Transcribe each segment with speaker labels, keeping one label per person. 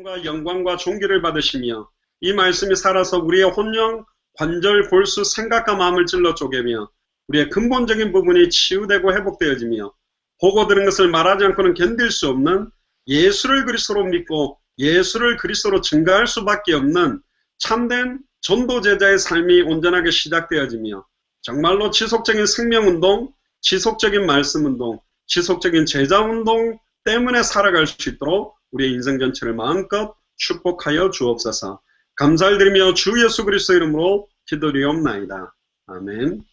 Speaker 1: 찬송과 영광과 존귀를 받으시며 이 말씀이 살아서 우리의 혼령, 관절, 골수, 생각과 마음을 찔러 쪼개며 우리의 근본적인 부분이 치유되고 회복되어지며 보고 들은 것을 말하지 않고는 견딜 수 없는 예수를 그리스도로 믿고 예수를 그리스도로 증거할 수밖에 없는 참된 전도제자의 삶이 온전하게 시작되어지며 정말로 지속적인 생명운동, 지속적인 말씀운동, 지속적인 제자운동 때문에 살아갈 수 있도록 우리의 인생 전체를 마음껏 축복하여 주옵소서. 감사를 드리며 주 예수 그리스도 이름으로 기도드리옵나이다. 아멘.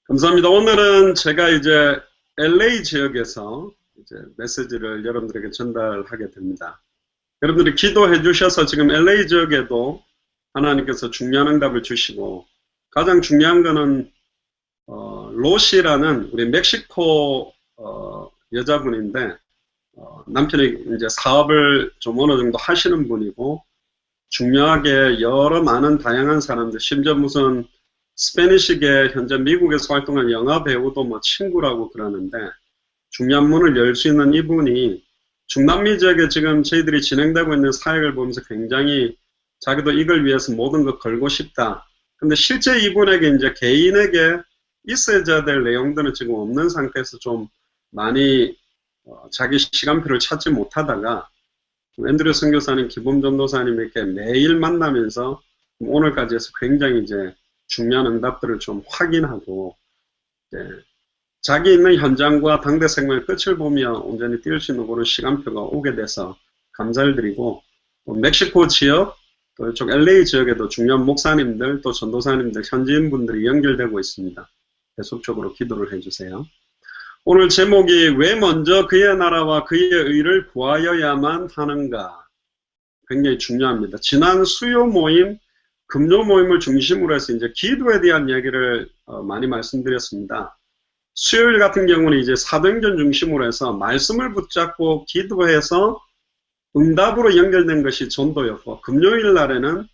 Speaker 1: 감사합니다. 오늘은 제가 이제 LA 지역에서 이제 메시지를 여러분들에게 전달하게 됩니다. 여러분들이 기도해 주셔서 지금 LA 지역에도 하나님께서 중요한 응답을 주시고 가장 중요한 거는 로시라는 우리 멕시코 여자분인데 남편이 이제 사업을 좀 어느 정도 하시는 분이고 중요하게 여러 많은 다양한 사람들 심지어 무슨 스페니시계 현재 미국에서 활동한 영화 배우도 뭐 친구라고 그러는데 중요한 문을 열 수 있는 이분이 중남미 지역에 지금 저희들이 진행되고 있는 사역을 보면서 굉장히 자기도 이걸 위해서 모든 것 걸고 싶다. 근데 실제 이분에게 이제 개인에게 있어야 될 내용들은 지금 없는 상태에서 좀 많이 자기 시간표를 찾지 못하다가 앤드류 선교사님, 기범전도사님 이렇게 매일 만나면서 오늘까지 해서 굉장히 이제 중요한 응답들을 좀 확인하고 자기 있는 현장과 당대 생명의 끝을 보며 온전히 뛸 수 있는 그런 시간표가 오게 돼서 감사를 드리고 멕시코 지역 또 이쪽 LA 지역에도 중요한 목사님들 또 전도사님들 현지인분들이 연결되고 있습니다. 계속적으로 기도를 해주세요. 오늘 제목이 왜 먼저 그의 나라와 그의 의를 구하여야만 하는가 굉장히 중요합니다. 지난 수요 모임 금요 모임을 중심으로 해서 이제 기도에 대한 이야기를 많이 말씀드렸습니다. 수요일 같은 경우는 이제 사도행전 중심으로 해서 말씀을 붙잡고 기도해서 응답으로 연결된 것이 전도였고 금요일 날에는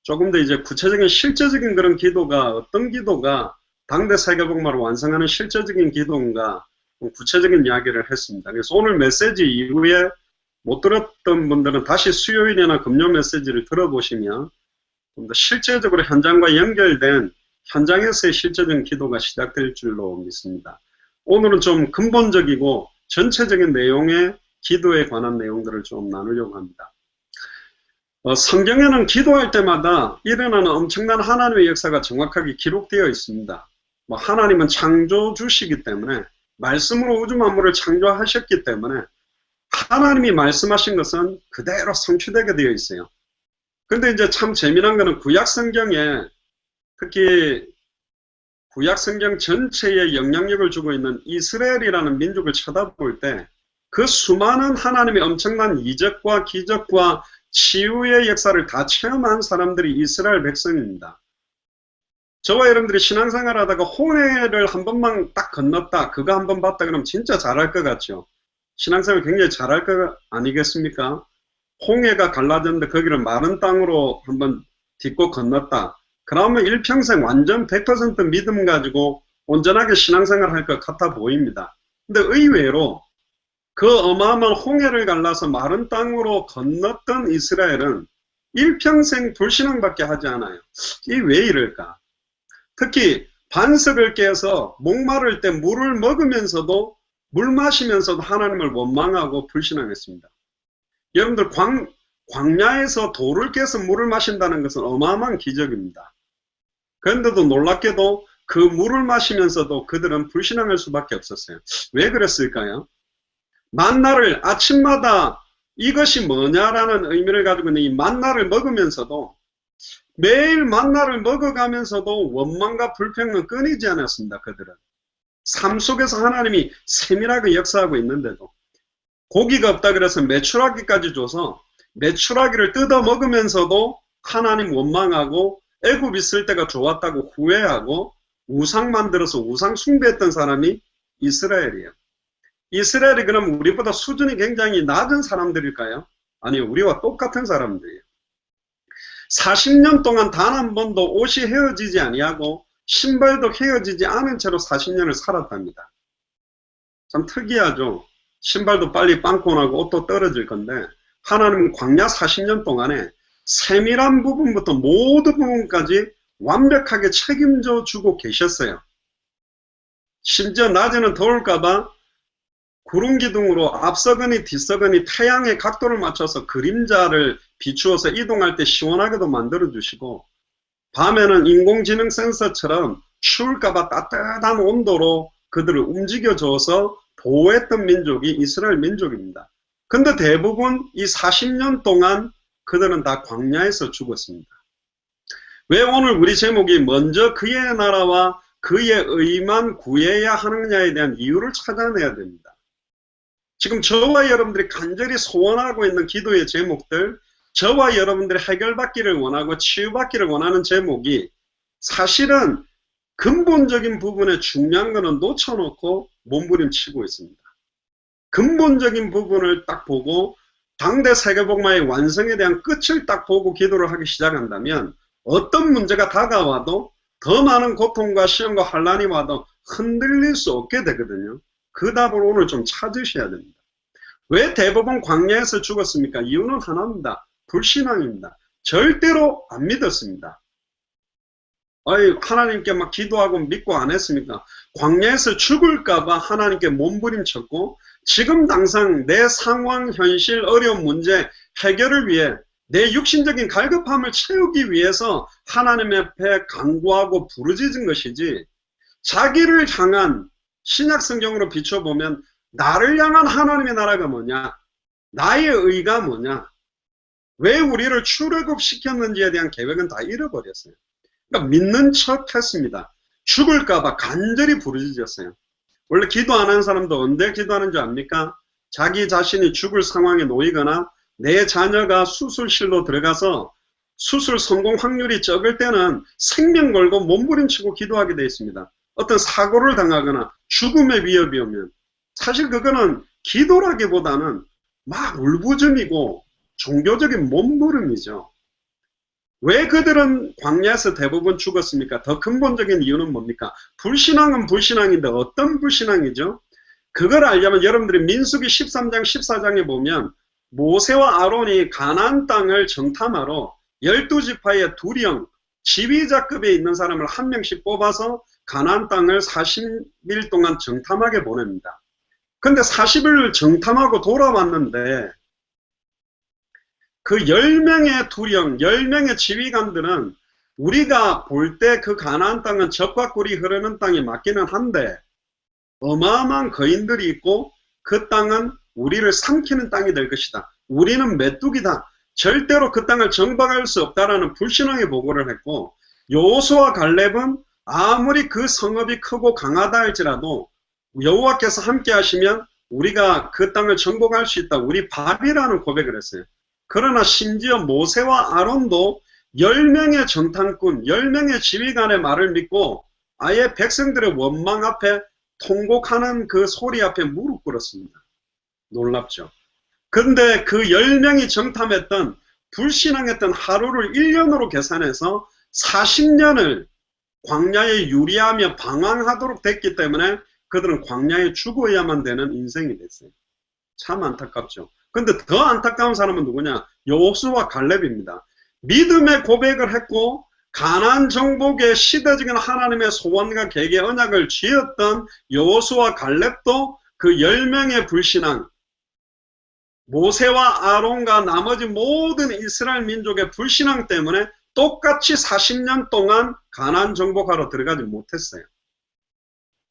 Speaker 1: 조금 더 이제 구체적인 실제적인 그런 기도가 어떤 기도가 당대 세계복음화를 완성하는 실제적인 기도인가 구체적인 이야기를 했습니다. 그래서 오늘 메시지 이후에 못 들었던 분들은 다시 수요일이나 금요 메시지를 들어보시면 좀 더 실제적으로 현장과 연결된 현장에서의 실제적인 기도가 시작될 줄로 믿습니다. 오늘은 좀 근본적이고 전체적인 내용의 기도에 관한 내용들을 좀 나누려고 합니다. 성경에는 기도할 때마다 일어나는 엄청난 하나님의 역사가 정확하게 기록되어 있습니다. 하나님은 창조주시기 때문에 말씀으로 우주 만물을 창조하셨기 때문에 하나님이 말씀하신 것은 그대로 성취되게 되어 있어요. 근데 이제 참 재미난 거는 구약 성경에 특히 구약 성경 전체에 영향력을 주고 있는 이스라엘이라는 민족을 쳐다볼 때 그 수많은 하나님의 엄청난 이적과 기적과 치유의 역사를 다 체험한 사람들이 이스라엘 백성입니다. 저와 여러분들이 신앙생활 하다가 홍해를 한 번만 딱 건넜다, 그거 한 번 봤다 그러면 진짜 잘할 것 같죠. 신앙생활 굉장히 잘할 것 아니겠습니까? 홍해가 갈라졌는데 거기를 마른 땅으로 한번 딛고 건넜다. 그러면 일평생 완전 100% 믿음 가지고 온전하게 신앙생활 할 것 같아 보입니다. 근데 의외로 그 어마어마한 홍해를 갈라서 마른 땅으로 건넜던 이스라엘은 일평생 불신앙밖에 하지 않아요. 이게 왜 이럴까? 특히 반석을 깨서 목마를 때 물을 먹으면서도 물 마시면서도 하나님을 원망하고 불신앙했습니다. 여러분들 광야에서 돌을 깨서 물을 마신다는 것은 어마어마한 기적입니다. 그런데도 놀랍게도 그 물을 마시면서도 그들은 불신앙할 수밖에 없었어요. 왜 그랬을까요? 만나를 아침마다 이것이 뭐냐라는 의미를 가지고 있는 이 만나를 먹으면서도 매일 만나를 먹어가면서도 원망과 불평은 끊이지 않았습니다. 그들은 삶 속에서 하나님이 세밀하게 역사하고 있는데도 고기가 없다 그래서 메추라기까지 줘서 메추라기를 뜯어 먹으면서도 하나님 원망하고 애굽 있을 때가 좋았다고 후회하고 우상 만들어서 우상 숭배했던 사람이 이스라엘이에요. 이스라엘이 그럼 우리보다 수준이 굉장히 낮은 사람들일까요? 아니요, 우리와 똑같은 사람들이에요. 40년 동안 단 한 번도 옷이 헤어지지 아니하고 신발도 헤어지지 않은 채로 40년을 살았답니다. 참 특이하죠. 신발도 빨리 빵꾸 나고 옷도 떨어질 건데 하나님은 광야 40년 동안에 세밀한 부분부터 모든 부분까지 완벽하게 책임져 주고 계셨어요. 심지어 낮에는 더울까봐 구름 기둥으로 앞서거니 뒤서거니 태양의 각도를 맞춰서 그림자를 비추어서 이동할 때 시원하게도 만들어 주시고, 밤에는 인공지능 센서처럼 추울까봐 따뜻한 온도로 그들을 움직여줘서 보호했던 민족이 이스라엘 민족입니다. 근데 대부분 이 40년 동안 그들은 다 광야에서 죽었습니다. 왜 오늘 우리 제목이 먼저 그의 나라와 그의 의만 구해야 하느냐에 대한 이유를 찾아내야 됩니다. 지금 저와 여러분들이 간절히 소원하고 있는 기도의 제목들, 저와 여러분들이 해결받기를 원하고 치유받기를 원하는 제목이 사실은 근본적인 부분에 중요한 거는 놓쳐놓고 몸부림치고 있습니다. 근본적인 부분을 딱 보고 당대 세계복음화의 완성에 대한 끝을 딱 보고 기도를 하기 시작한다면 어떤 문제가 다가와도 더 많은 고통과 시험과 환란이 와도 흔들릴 수 없게 되거든요. 그 답을 오늘 좀 찾으셔야 됩니다. 왜 대부분 광야에서 죽었습니까? 이유는 하나입니다. 불신앙입니다. 절대로 안 믿었습니다. 하나님께 막 기도하고 믿고 안 했습니까? 광야에서 죽을까봐 하나님께 몸부림쳤고, 지금 당장 내 상황, 현실, 어려운 문제 해결을 위해 내 육신적인 갈급함을 채우기 위해서 하나님 앞에 간구하고 부르짖은 것이지, 자기를 향한 신약 성경으로 비춰보면 나를 향한 하나님의 나라가 뭐냐, 나의 의가 뭐냐, 왜 우리를 출애굽시켰는지에 대한 계획은 다 잃어버렸어요. 그러니까 믿는 척 했습니다. 죽을까봐 간절히 부르짖었어요. 원래 기도 안 하는 사람도 언제 기도하는 줄 압니까? 자기 자신이 죽을 상황에 놓이거나 내 자녀가 수술실로 들어가서 수술 성공 확률이 적을 때는 생명 걸고 몸부림치고 기도하게 되어 있습니다. 어떤 사고를 당하거나 죽음의 위협이 오면 사실 그거는 기도라기보다는 막 울부짖음이고 종교적인 몸부림이죠. 왜 그들은 광야에서 대부분 죽었습니까? 더 근본적인 이유는 뭡니까? 불신앙은 불신앙인데 어떤 불신앙이죠? 그걸 알려면 여러분들이 민수기 13장 14장에 보면 모세와 아론이 가나안 땅을 정탐하러 12지파의 두령 지휘자급에 있는 사람을 한 명씩 뽑아서 가나안 땅을 40일 동안 정탐하게 보냅니다. 근데 40일 정탐하고 돌아왔는데 그 10명의 두령, 10명의 지휘관들은 우리가 볼 때 그 가나안 땅은 젖과 꿀이 흐르는 땅이 맞기는 한데 어마어마한 거인들이 있고 그 땅은 우리를 삼키는 땅이 될 것이다. 우리는 메뚜기다. 절대로 그 땅을 정박할 수 없다라는 불신앙의 보고를 했고, 여호수아와 갈렙은 아무리 그 성읍이 크고 강하다 할지라도 여호와께서 함께 하시면 우리가 그 땅을 정복할 수 있다. 우리 밥이라는 고백을 했어요. 그러나 심지어 모세와 아론도 10명의 정탐꾼, 10명의 지휘관의 말을 믿고 아예 백성들의 원망 앞에 통곡하는 그 소리 앞에 무릎 꿇었습니다. 놀랍죠. 근데 그 10명이 정탐했던 불신앙했던 하루를 1년으로 계산해서 40년을 광야에 유리하며 방황하도록 됐기 때문에 그들은 광야에 죽어야만 되는 인생이 됐어요. 참 안타깝죠. 근데 더 안타까운 사람은 누구냐? 여호수아와 갈렙입니다. 믿음의 고백을 했고 가나안 정복의 시대적인 하나님의 소원과 계획의 언약을 쥐었던 여호수아와 갈렙도 그 10명의 불신앙, 모세와 아론과 나머지 모든 이스라엘 민족의 불신앙 때문에 똑같이 40년 동안 가나안 정복하러 들어가지 못했어요.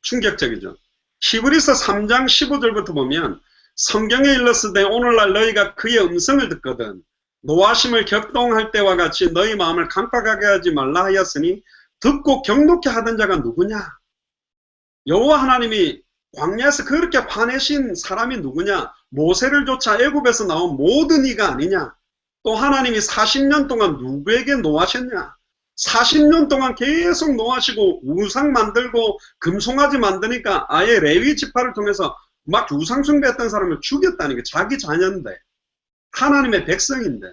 Speaker 1: 충격적이죠. 히브리서 3장 15절부터 보면 성경에 일렀으되 오늘날 너희가 그의 음성을 듣거든 노하심을 격동할 때와 같이 너희 마음을 강팍하게 하지 말라 하였으니 듣고 경록케 하던 자가 누구냐? 여호와 하나님이 광야에서 그렇게 화내신 사람이 누구냐? 모세를 쫓아 애굽에서 나온 모든 이가 아니냐? 또 하나님이 40년 동안 누구에게 노하셨냐? 40년 동안 계속 노하시고 우상 만들고 금송아지 만드니까 아예 레위 지파를 통해서 막 우상 숭배했던 사람을 죽였다는 게 자기 자녀인데, 하나님의 백성인데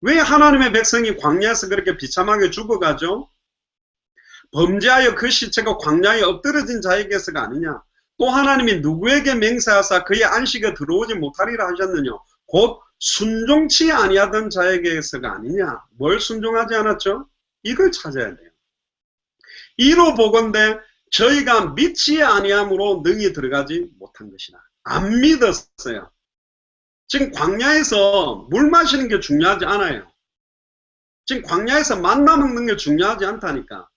Speaker 1: 왜 하나님의 백성이 광야에서 그렇게 비참하게 죽어가죠? 범죄하여 그 시체가 광야에 엎드러진 자에게서가 아니냐? 또 하나님이 누구에게 맹세하사 그의 안식에 들어오지 못하리라 하셨느냐? 곧 순종치 아니하던 자에게서가 아니냐? 뭘 순종하지 않았죠? 이걸 찾아야 돼요. 이로 보건대 저희가 믿지 아니함으로 능히 들어가지 못한 것이다. 안 믿었어요. 지금 광야에서 물 마시는 게 중요하지 않아요. 지금 광야에서 만나 먹는 게 중요하지 않다니까.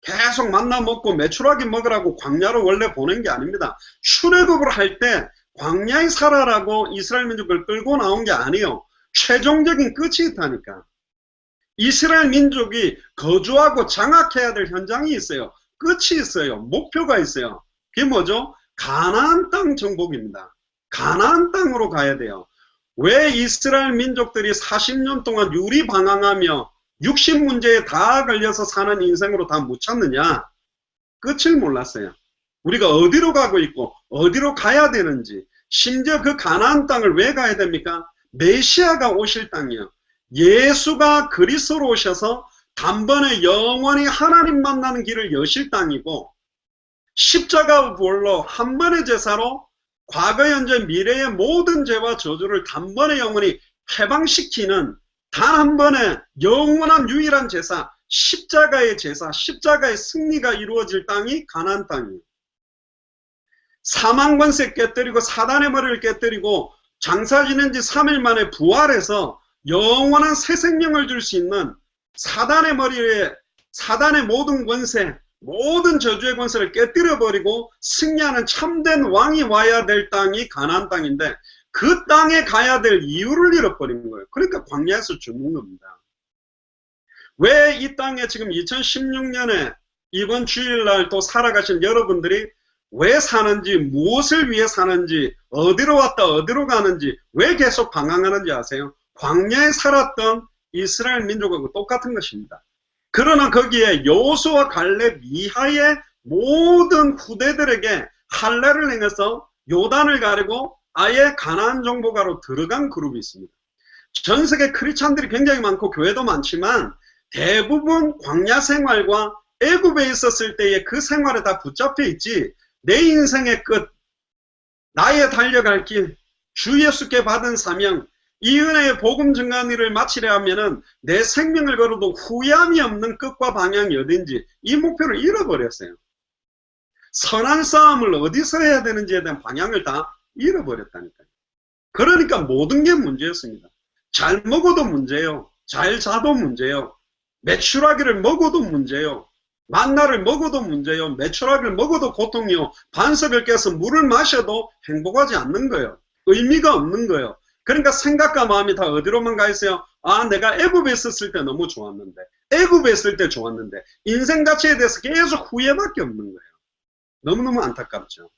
Speaker 1: 계속 만나 먹고 메추라기 먹으라고 광야로 원래 보낸 게 아닙니다. 출애굽을 할 때 광야에 살아라고 이스라엘 민족을 끌고 나온 게 아니에요. 최종적인 끝이 있다니까. 이스라엘 민족이 거주하고 장악해야 될 현장이 있어요. 끝이 있어요. 목표가 있어요. 그게 뭐죠? 가나안 땅 정복입니다. 가나안 땅으로 가야 돼요. 왜 이스라엘 민족들이 40년 동안 유리방황하며 육신 문제에 다 걸려서 사는 인생으로 다 묻혔느냐? 끝을 몰랐어요. 우리가 어디로 가고 있고 어디로 가야 되는지, 심지어 그 가나안 땅을 왜 가야 됩니까? 메시아가 오실 땅이요. 예수가 그리스도로 오셔서 단번에 영원히 하나님 만나는 길을 여실 땅이고, 십자가 부활로 한 번의 제사로 과거, 현재, 미래의 모든 죄와 저주를 단번에 영원히 해방시키는 단 한 번의 영원한 유일한 제사, 십자가의 제사, 십자가의 승리가 이루어질 땅이 가나안 땅이에요. 사망 권세 깨뜨리고 사단의 머리를 깨뜨리고 장사 지낸 지 3일 만에 부활해서 영원한 새 생명을 줄 수 있는 사단의 머리에 사단의 모든 권세, 모든 저주의 권세를 깨뜨려버리고 승리하는 참된 왕이 와야 될 땅이 가나안 땅인데, 그 땅에 가야 될 이유를 잃어버린 거예요. 그러니까 광야에서 죽는 겁니다. 왜 이 땅에 지금 2016년에 이번 주일날 또 살아가신 여러분들이 왜 사는지, 무엇을 위해 사는지, 어디로 왔다 어디로 가는지, 왜 계속 방황하는지 아세요? 광야에 살았던 이스라엘 민족하고 똑같은 것입니다. 그러나 거기에 여호수아 갈렙 이하의 모든 후대들에게 할례를 행해서 요단을 가리고 아예 가나안 정복하러 들어간 그룹이 있습니다. 전 세계 크리스찬들이 굉장히 많고 교회도 많지만 대부분 광야 생활과 애굽에 있었을 때의 그 생활에 다 붙잡혀 있지, 내 인생의 끝, 나의 달려갈 길, 주 예수께 받은 사명, 이 은혜의 복음 증거하는 일을 마치려 하면은 내 생명을 걸어도 후회함이 없는 끝과 방향이 어딘지 이 목표를 잃어버렸어요. 선한 싸움을 어디서 해야 되는지에 대한 방향을 다 잃어버렸다니까요. 그러니까 모든 게 문제였습니다. 잘 먹어도 문제요. 잘 자도 문제요. 메추라기를 먹어도 문제요. 만나를 먹어도 문제요. 메추라기를 먹어도 고통이요. 반석을 깨서 물을 마셔도 행복하지 않는 거예요. 의미가 없는 거예요. 그러니까 생각과 마음이 다 어디로만 가 있어요? 아, 내가 애굽에 있었을 때 너무 좋았는데, 애굽에 있을 때 좋았는데, 인생 자체에 대해서 계속 후회밖에 없는 거예요. 너무너무 안타깝죠.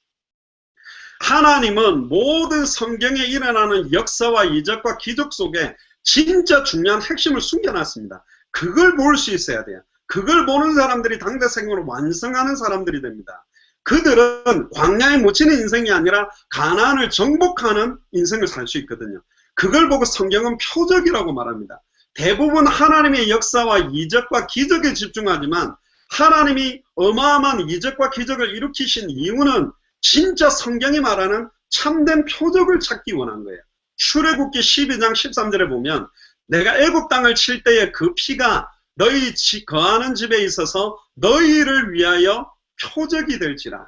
Speaker 1: 하나님은 모든 성경에 일어나는 역사와 이적과 기적 속에 진짜 중요한 핵심을 숨겨놨습니다. 그걸 볼 수 있어야 돼요. 그걸 보는 사람들이 당대 생으로 완성하는 사람들이 됩니다. 그들은 광야에 묻히는 인생이 아니라 가나안을 정복하는 인생을 살 수 있거든요. 그걸 보고 성경은 표적이라고 말합니다. 대부분 하나님의 역사와 이적과 기적에 집중하지만 하나님이 어마어마한 이적과 기적을 일으키신 이유는 진짜 성경이 말하는 참된 표적을 찾기 원한 거예요. 출애굽기 12장 13절에 보면 내가 애굽 땅을 칠 때에 그 피가 너희 거하는 집에 있어서 너희를 위하여 표적이 될지라.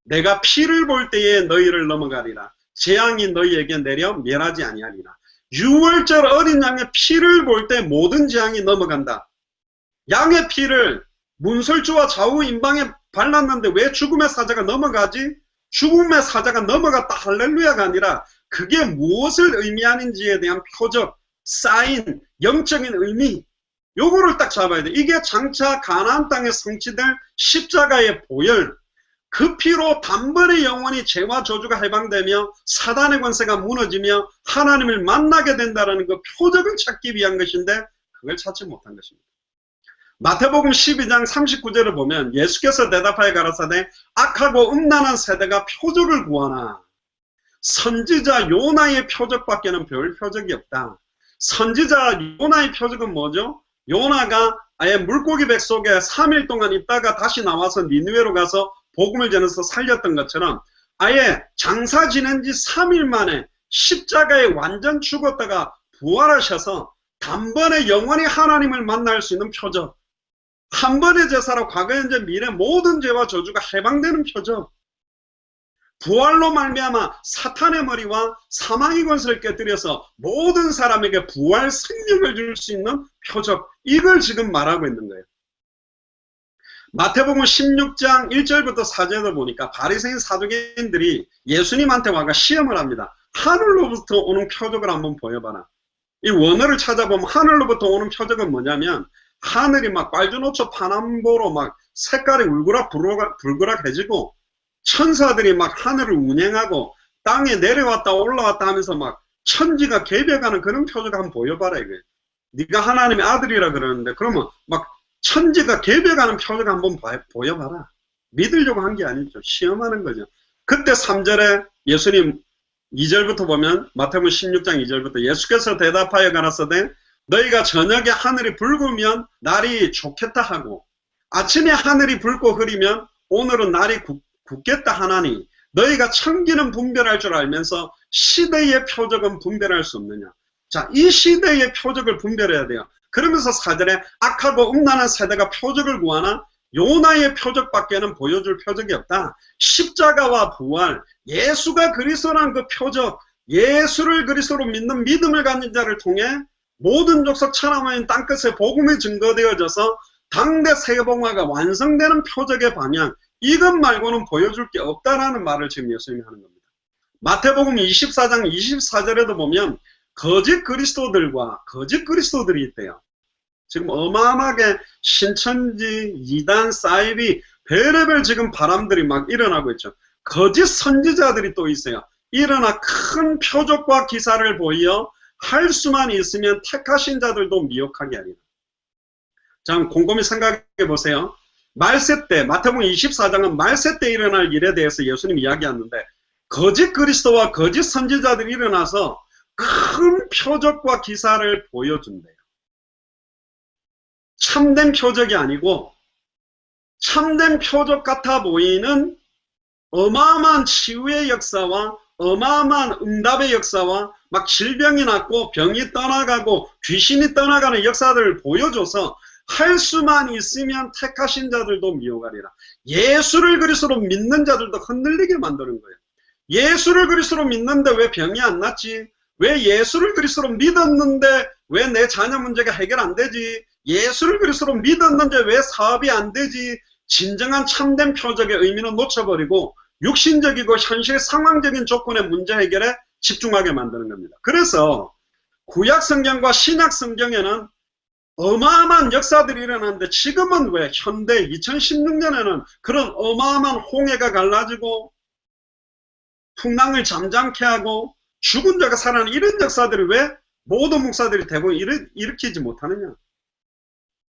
Speaker 1: 내가 피를 볼 때에 너희를 넘어가리라. 재앙이 너희에게 내려 멸하지 아니하리라. 유월절 어린 양의 피를 볼 때 모든 재앙이 넘어간다. 양의 피를 문설주와 좌우 임방에 발랐는데 왜 죽음의 사자가 넘어가지? 죽음의 사자가 넘어갔다 할렐루야가 아니라 그게 무엇을 의미하는지에 대한 표적, 사인, 영적인 의미, 요거를 딱 잡아야 돼. 이게 장차 가나안 땅에 성취될 십자가의 보혈, 그 피로 단번에 영원히 죄와 저주가 해방되며 사단의 권세가 무너지며 하나님을 만나게 된다는 그 표적을 찾기 위한 것인데 그걸 찾지 못한 것입니다. 마태복음 12장 39절을 보면 예수께서 대답하여 가라사대 악하고 음란한 세대가 표적을 구하나 선지자 요나의 표적밖에는 별 표적이 없다. 선지자 요나의 표적은 뭐죠? 요나가 아예 물고기 뱃속에 3일 동안 있다가 다시 나와서 니느웨로 가서 복음을 전해서 살렸던 것처럼 아예 장사 지낸 지 3일 만에 십자가에 완전 죽었다가 부활하셔서 단번에 영원히 하나님을 만날 수 있는 표적, 한 번의 제사로 과거 현재 미래 모든 죄와 저주가 해방되는 표적, 부활로 말미암아 사탄의 머리와 사망의 권세를 깨뜨려서 모든 사람에게 부활 생명을 줄 수 있는 표적, 이걸 지금 말하고 있는 거예요. 마태복음 16장 1절부터 4절을 보니까 바리새인 사두개인들이 예수님한테 와가 시험을 합니다. 하늘로부터 오는 표적을 한번 보여봐라. 이 원어를 찾아보면 하늘로부터 오는 표적은 뭐냐면 하늘이 막 빨주노초 파남보로 막 색깔이 울그락불그락해지고 천사들이 막 하늘을 운행하고 땅에 내려왔다 올라왔다 하면서 막 천지가 개벽하는 그런 표적 한번 보여봐라 이거예요. 네가 하나님의 아들이라 그러는데 그러면 막 천지가 개벽하는 표적 한번 보여봐라. 믿으려고 한 게 아니죠. 시험하는 거죠. 그때 3절에 예수님 2절부터 보면 마태복음 16장 2절부터 예수께서 대답하여 가라사대 너희가 저녁에 하늘이 붉으면 날이 좋겠다 하고 아침에 하늘이 붉고 흐리면 오늘은 날이 굳겠다 하나니 너희가 천기는 분별할 줄 알면서 시대의 표적은 분별할 수 없느냐. 자, 이 시대의 표적을 분별해야 돼요. 그러면서 4절에 악하고 음란한 세대가 표적을 구하나 요나의 표적밖에는 보여줄 표적이 없다. 십자가와 부활, 예수가 그리스도라는 그 표적, 예수를 그리스도로 믿는 믿음을 가진 자를 통해 모든 족속 천하만인 땅끝에 복음이 증거되어져서 당대 세계복음화가 완성되는 표적의 방향, 이것 말고는 보여줄 게 없다라는 말을 지금 예수님이 하는 겁니다. 마태복음 24장 24절에도 보면 거짓 그리스도들과 거짓 그리스도들이 있대요. 지금 어마어마하게 신천지, 이단, 사이비, 별의별 지금 바람들이 막 일어나고 있죠. 거짓 선지자들이 또 있어요. 일어나 큰 표적과 기사를 보여 할 수만 있으면 택하신 자들도 미혹하게 하리라. 자, 곰곰이 생각해 보세요. 말세 때, 마태복음 24장은 말세 때 일어날 일에 대해서 예수님이 이야기하는데 거짓 그리스도와 거짓 선지자들이 일어나서 큰 표적과 기사를 보여준대요. 참된 표적이 아니고 참된 표적 같아 보이는 어마어마한 치유의 역사와 어마어마한 응답의 역사와 막 질병이 낫고 병이 떠나가고 귀신이 떠나가는 역사들을 보여줘서 할 수만 있으면 택하신 자들도 미혹하리라. 예수를 그리스도로 믿는 자들도 흔들리게 만드는 거예요. 예수를 그리스도로 믿는데 왜 병이 안 낫지? 왜 예수를 그리스도로 믿었는데 왜 내 자녀 문제가 해결 안 되지? 예수를 그리스도로 믿었는데 왜 사업이 안 되지? 진정한 참된 표적의 의미는 놓쳐버리고 육신적이고 현실 상황적인 조건의 문제 해결에 집중하게 만드는 겁니다. 그래서 구약 성경과 신약 성경에는 어마어마한 역사들이 일어났는데 지금은 왜 현대 2016년에는 그런 어마어마한 홍해가 갈라지고 풍랑을 잠잠케 하고 죽은 자가 살아나는 이런 역사들이 왜 모든 목사들이 대부분 일으키지 못하느냐.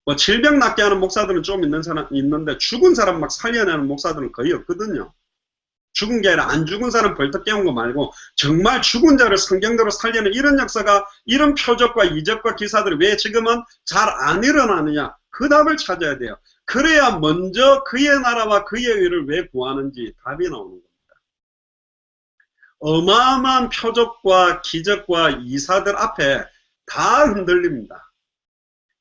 Speaker 1: 뭐 질병 낫게 하는 목사들은 좀 있는데 죽은 사람 막 살려내는 목사들은 거의 없거든요. 죽은 게 아니라 안 죽은 사람 벌떡 깨운 거 말고 정말 죽은 자를 성경대로 살려내는 이런 역사가, 이런 표적과 이적과 기사들이 왜 지금은 잘 안 일어나느냐. 그 답을 찾아야 돼요. 그래야 먼저 그의 나라와 그의 의를 왜 구하는지 답이 나오는 겁니다. 어마어마한 표적과 기적과 이사들 앞에 다 흔들립니다.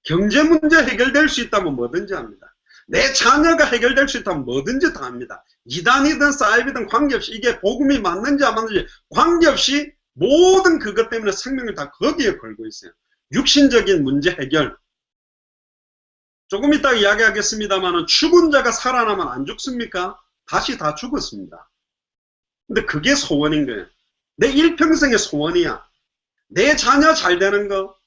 Speaker 1: 경제 문제 해결될 수 있다면 뭐든지 합니다. 내 자녀가 해결될 수 있다면 뭐든지 다 합니다. 이단이든 사이비든 관계없이, 이게 복음이 맞는지 안 맞는지 관계없이 모든 그것 때문에 생명을 다 거기에 걸고 있어요. 육신적인 문제 해결. 조금 이따 이야기하겠습니다만 죽은 자가 살아나면 안 죽습니까? 다시 다 죽었습니다. 근데 그게 소원인 거예요. 내 일평생의 소원이야. 내 자녀 잘 되는 거.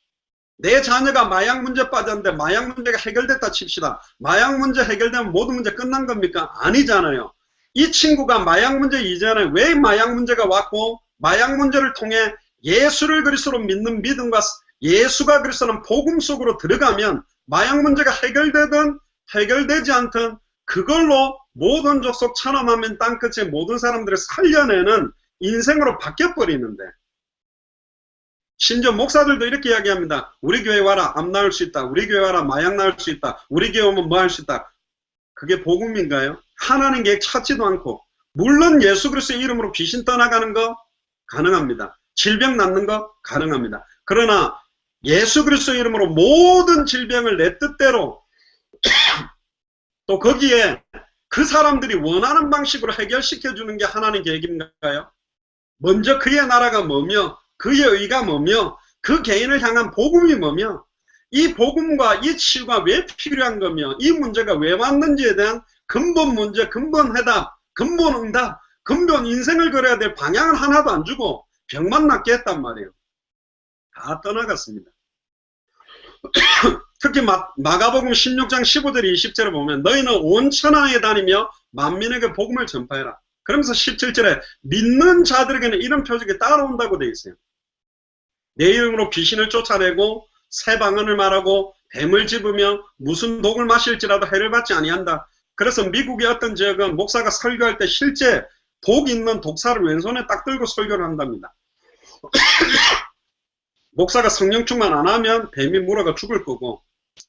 Speaker 1: 내 자녀가 마약 문제 빠졌는데 마약 문제가 해결됐다 칩시다. 마약 문제 해결되면 모든 문제 끝난 겁니까? 아니잖아요. 이 친구가 마약 문제 이전에 왜 마약 문제가 왔고 마약 문제를 통해 예수를 그리스도로 믿는 믿음과 예수가 그리스도는 복음 속으로 들어가면 마약 문제가 해결되든 해결되지 않든 그걸로 모든 족속 천하만민 땅끝의 모든 사람들을 살려내는 인생으로 바뀌어버리는데, 심지어 목사들도 이렇게 이야기합니다. 우리 교회 와라, 암 나을 수 있다. 우리 교회 와라, 마약 나을 수 있다. 우리 교회 오면 뭐 할 수 있다. 그게 복음인가요? 하나님 계획 찾지도 않고, 물론 예수 그리스도의 이름으로 귀신 떠나가는 거 가능합니다. 질병 낫는 거 가능합니다. 그러나 예수 그리스도의 이름으로 모든 질병을 내 뜻대로 또 거기에 그 사람들이 원하는 방식으로 해결시켜 주는 게 하나님 계획인가요? 먼저 그의 나라가 뭐며 그의 의가 뭐며 그 개인을 향한 복음이 뭐며 이 복음과 이 치유가 왜 필요한 거며 이 문제가 왜 왔는지에 대한 근본 문제, 근본 해답, 근본 응답, 근본 인생을 그려야 될 방향을 하나도 안 주고 병만 낫게 했단 말이에요. 다 떠나갔습니다. 특히 마가복음 16장 15절 20절에 보면 너희는 온 천하에 다니며 만민에게 복음을 전파해라. 그러면서 17절에 믿는 자들에게는 이런 표적이 따라온다고 되어 있어요. 내 이름으로 귀신을 쫓아내고 새 방언을 말하고 뱀을 집으며 무슨 독을 마실지라도 해를 받지 아니한다. 그래서 미국의 어떤 지역은 목사가 설교할 때 실제 독 있는 독사를 왼손에 딱 들고 설교를 한답니다. 목사가 성령 충만 안 하면 뱀이 물어가 죽을 거고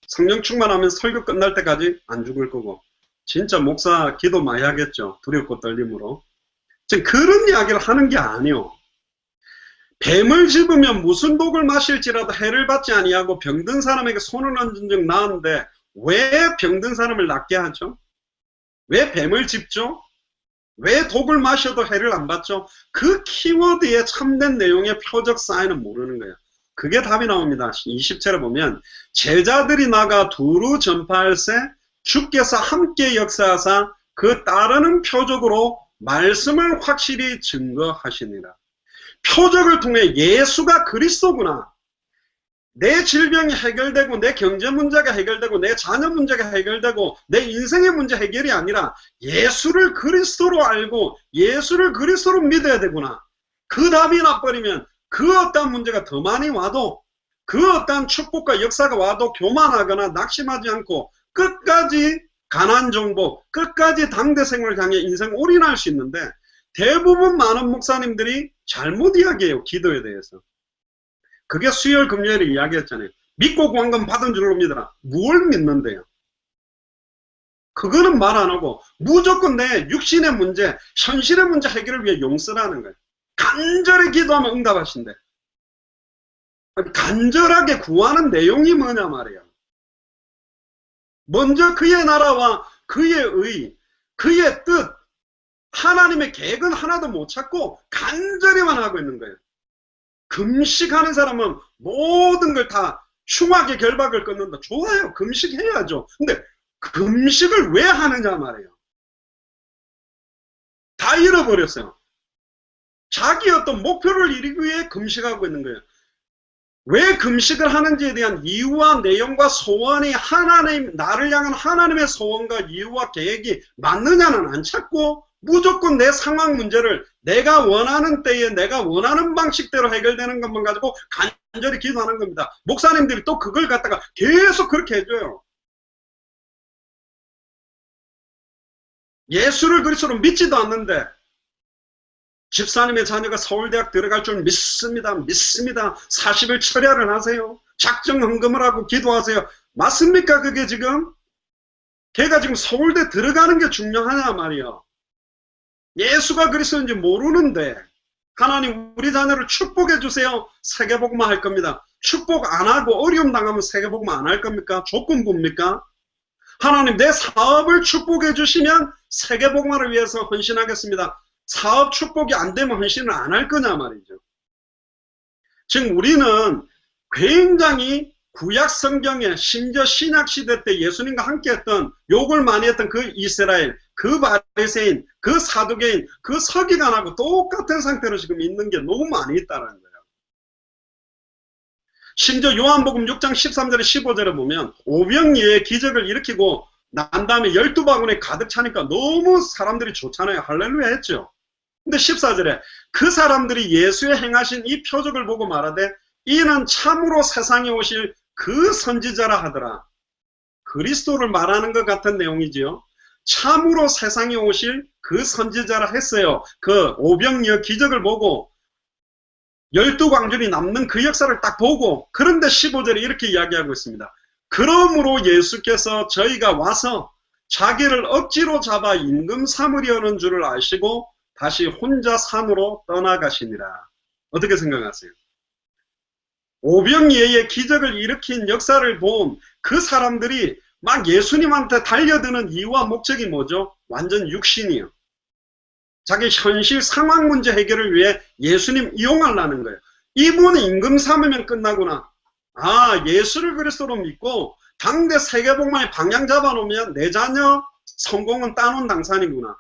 Speaker 1: 성령 충만하면 설교 끝날 때까지 안 죽을 거고 진짜 목사 기도 많이 하겠죠. 두렵고 떨림으로. 지금 그런 이야기를 하는 게 아니요. 뱀을 집으면 무슨 독을 마실지라도 해를 받지 아니하고 병든 사람에게 손을 얹은 적 나은데 왜 병든 사람을 낫게 하죠? 왜 뱀을 집죠? 왜 독을 마셔도 해를 안 받죠? 그 키워드에 참된 내용의 표적 사인은 모르는 거예요. 그게 답이 나옵니다. 20절에 보면 제자들이 나가 두루 전파할세 주께서 함께 역사하사 그 따르는 표적으로 말씀을 확실히 증거하시니라. 표적을 통해 예수가 그리스도구나. 내 질병이 해결되고 내 경제 문제가 해결되고 내 자녀 문제가 해결되고 내 인생의 문제 해결이 아니라 예수를 그리스도로 알고 예수를 그리스도로 믿어야 되구나. 그 답이 나버리면 그 어떠한 문제가 더 많이 와도 그 어떠한 축복과 역사가 와도 교만하거나 낙심하지 않고 끝까지 가난 정복, 끝까지 당대 생활을 향해 인생 올인할 수 있는데 대부분 많은 목사님들이 잘못 이야기해요. 기도에 대해서. 그게 수요일 금요일에 이야기했잖아요. 믿고 구한 받은 줄로 믿어라. 뭘 믿는데요? 그거는 말 안 하고 무조건 내 육신의 문제, 현실의 문제 해결을 위해 용서라는 거예요. 간절히 기도하면 응답하신대. 간절하게 구하는 내용이 뭐냐 말이에요. 먼저 그의 나라와 그의 의, 그의 뜻, 하나님의 계획은 하나도 못 찾고 간절히만 하고 있는 거예요. 금식하는 사람은 모든 걸 다 흉하게 결박을 끊는다. 좋아요. 금식해야죠. 근데 금식을 왜 하느냐 말이에요. 다 잃어버렸어요. 자기 어떤 목표를 이루기 위해 금식하고 있는 거예요. 왜 금식을 하는지에 대한 이유와 내용과 소원이 하나님, 나를 향한 하나님의 소원과 이유와 계획이 맞느냐는 안 찾고 무조건 내 상황 문제를 내가 원하는 때에 내가 원하는 방식대로 해결되는 것만 가지고 간절히 기도하는 겁니다. 목사님들이 또 그걸 갖다가 계속 그렇게 해줘요. 예수를 그리스도로 믿지도 않는데 집사님의 자녀가 서울대학 들어갈 줄 믿습니다. 믿습니다. 40일 철야를 하세요. 작정 헌금을 하고 기도하세요. 맞습니까? 그게 지금? 걔가 지금 서울대 들어가는 게 중요하냐 말이에요. 예수가 그리스도인지 모르는데 하나님 우리 자녀를 축복해 주세요. 세계복음화 할 겁니다. 축복 안 하고 어려움 당하면 세계복음화 안 할 겁니까? 조건부입니까? 하나님 내 사업을 축복해 주시면 세계복음화를 위해서 헌신하겠습니다. 사업 축복이 안 되면 헌신을 안 할 거냐 말이죠. 지금 우리는 굉장히 구약 성경에 심지어 신약 시대 때 예수님과 함께 했던 욕을 많이 했던 그 이스라엘, 그 바리새인, 그 사두개인, 그 서기관하고 똑같은 상태로 지금 있는 게 너무 많이 있다는 거예요. 심지어 요한복음 6장 13절에 15절에 보면 오병이어의 기적을 일으키고 난 다음에 12바구니 가득 차니까 너무 사람들이 좋잖아요. 할렐루야 했죠. 근데 14절에 그 사람들이 예수의 행하신 이 표적을 보고 말하되 이는 참으로 세상에 오실 그 선지자라 하더라. 그리스도를 말하는 것 같은 내용이지요. 참으로 세상에 오실 그 선지자라 했어요. 그 오병이어 기적을 보고 12광줄이 남는 그 역사를 딱 보고 그런데 15절에 이렇게 이야기하고 있습니다. 그러므로 예수께서 저희가 와서 자기를 억지로 잡아 임금 삼으려는 줄을 아시고 다시 혼자 산으로 떠나가시니라. 어떻게 생각하세요? 오병이어의 기적을 일으킨 역사를 본 그 사람들이 막 예수님한테 달려드는 이유와 목적이 뭐죠? 완전 육신이요. 자기 현실 상황 문제 해결을 위해 예수님 이용하려는 거예요. 이분은 임금 삼으면 끝나구나. 아, 예수를 그리스도로 믿고 당대 세계복음의 방향 잡아놓으면 내 자녀 성공은 따놓은 당산이구나.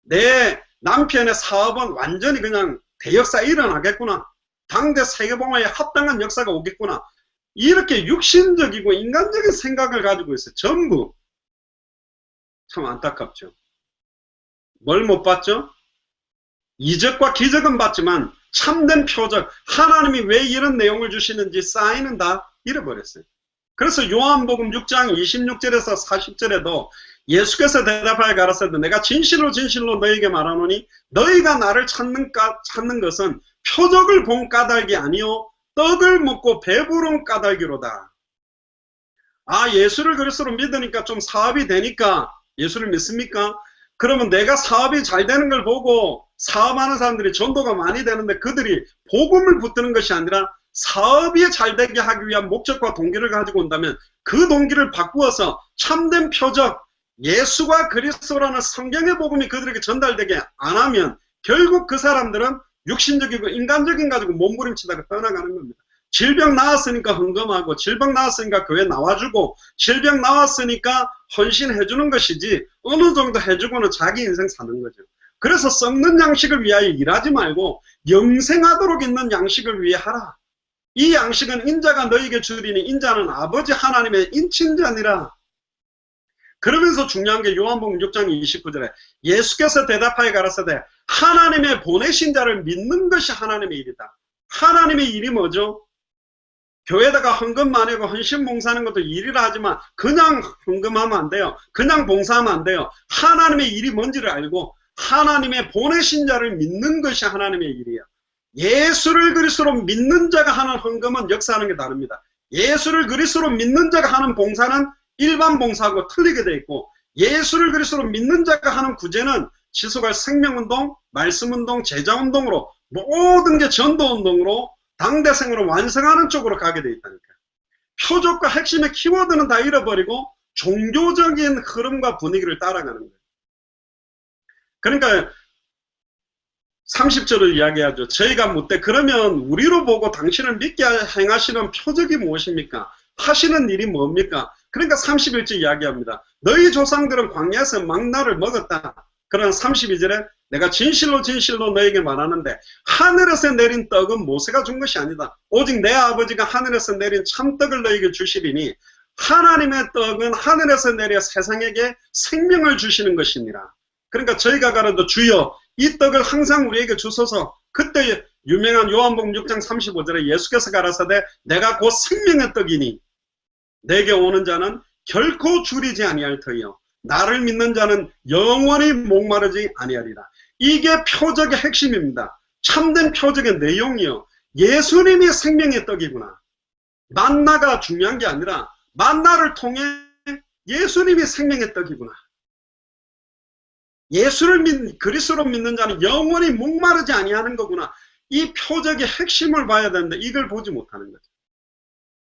Speaker 1: 내 남편의 사업은 완전히 그냥 대역사 일어나겠구나. 당대 세계복음에 합당한 역사가 오겠구나. 이렇게 육신적이고 인간적인 생각을 가지고 있어요. 전부. 참 안타깝죠. 뭘 못 봤죠? 이적과 기적은 봤지만 참된 표적, 하나님이 왜 이런 내용을 주시는지 사인은 다 잃어버렸어요. 그래서 요한복음 6장 26절에서 40절에도 예수께서 대답하여 가라사대 내가 진실로 진실로 너희에게 말하노니 너희가 나를 찾는 것은 표적을 본 까닭이 아니요 떡을 먹고 배부른 까닭이로다. 아, 예수를 그리스도로 믿으니까 좀 사업이 되니까 예수를 믿습니까? 그러면 내가 사업이 잘 되는 걸 보고 사업하는 사람들이 전도가 많이 되는데 그들이 복음을 붙드는 것이 아니라 사업이 잘 되게 하기 위한 목적과 동기를 가지고 온다면 그 동기를 바꾸어서 참된 표적, 예수가 그리스도라는 성경의 복음이 그들에게 전달되게 안 하면 결국 그 사람들은 육신적이고 인간적인 가지고 몸부림치다가 떠나가는 겁니다. 질병 나왔으니까 헌금하고 질병 나왔으니까 교회 나와주고 질병 나왔으니까 헌신해주는 것이지 어느 정도 해주고는 자기 인생 사는 거죠. 그래서 썩는 양식을 위하여 일하지 말고 영생하도록 있는 양식을 위해 하라. 이 양식은 인자가 너에게 주리니 인자는 아버지 하나님의 인친자니라. 그러면서 중요한 게 요한복음 6장 29절에 예수께서 대답하여 가라사대 하나님의 보내신 자를 믿는 것이 하나님의 일이다. 하나님의 일이 뭐죠? 교회다가 헌금 마내고 헌신 봉사하는 것도 일이라 하지만 그냥 헌금하면 안 돼요. 그냥 봉사하면 안 돼요. 하나님의 일이 뭔지를 알고 하나님의 보내신 자를 믿는 것이 하나님의 일이에요. 예수를 그리스도로 믿는 자가 하는 헌금은 역사하는 게 다릅니다. 예수를 그리스도로 믿는 자가 하는 봉사는 일반 봉사하고 틀리게 되어 있고 예수를 그리스도로 믿는 자가 하는 구제는 지속할 생명운동, 말씀운동, 제자운동으로 모든 게 전도운동으로 당대생으로 완성하는 쪽으로 가게 되어 있다니까요. 표적과 핵심의 키워드는 다 잃어버리고 종교적인 흐름과 분위기를 따라가는 거예요. 그러니까 30절을 이야기하죠. 저희가 묻되 그러면 우리로 보고 당신을 믿게 행하시는 표적이 무엇입니까? 하시는 일이 뭡니까? 그러니까 31절 이야기합니다. 너희 조상들은 광야에서 망나를 먹었다. 그러나 32절에 내가 진실로 진실로 너에게 말하는데 하늘에서 내린 떡은 모세가 준 것이 아니다. 오직 내 아버지가 하늘에서 내린 참떡을 너에게 주시리니 하나님의 떡은 하늘에서 내려 세상에게 생명을 주시는 것이니라. 그러니까 저희가 가라도 주여 이 떡을 항상 우리에게 주소서. 그때 유명한 요한복음 6장 35절에 예수께서 가라사대 내가 곧 생명의 떡이니 내게 오는 자는 결코 줄이지 아니할 터이요 나를 믿는 자는 영원히 목마르지 아니하리라. 이게 표적의 핵심입니다. 참된 표적의 내용이요. 예수님이 생명의 떡이구나. 만나가 중요한 게 아니라 만나를 통해 예수님이 생명의 떡이구나. 예수를 그리스도로 믿는 자는 영원히 목마르지 아니하는 거구나. 이 표적의 핵심을 봐야 되는데 이걸 보지 못하는 거죠.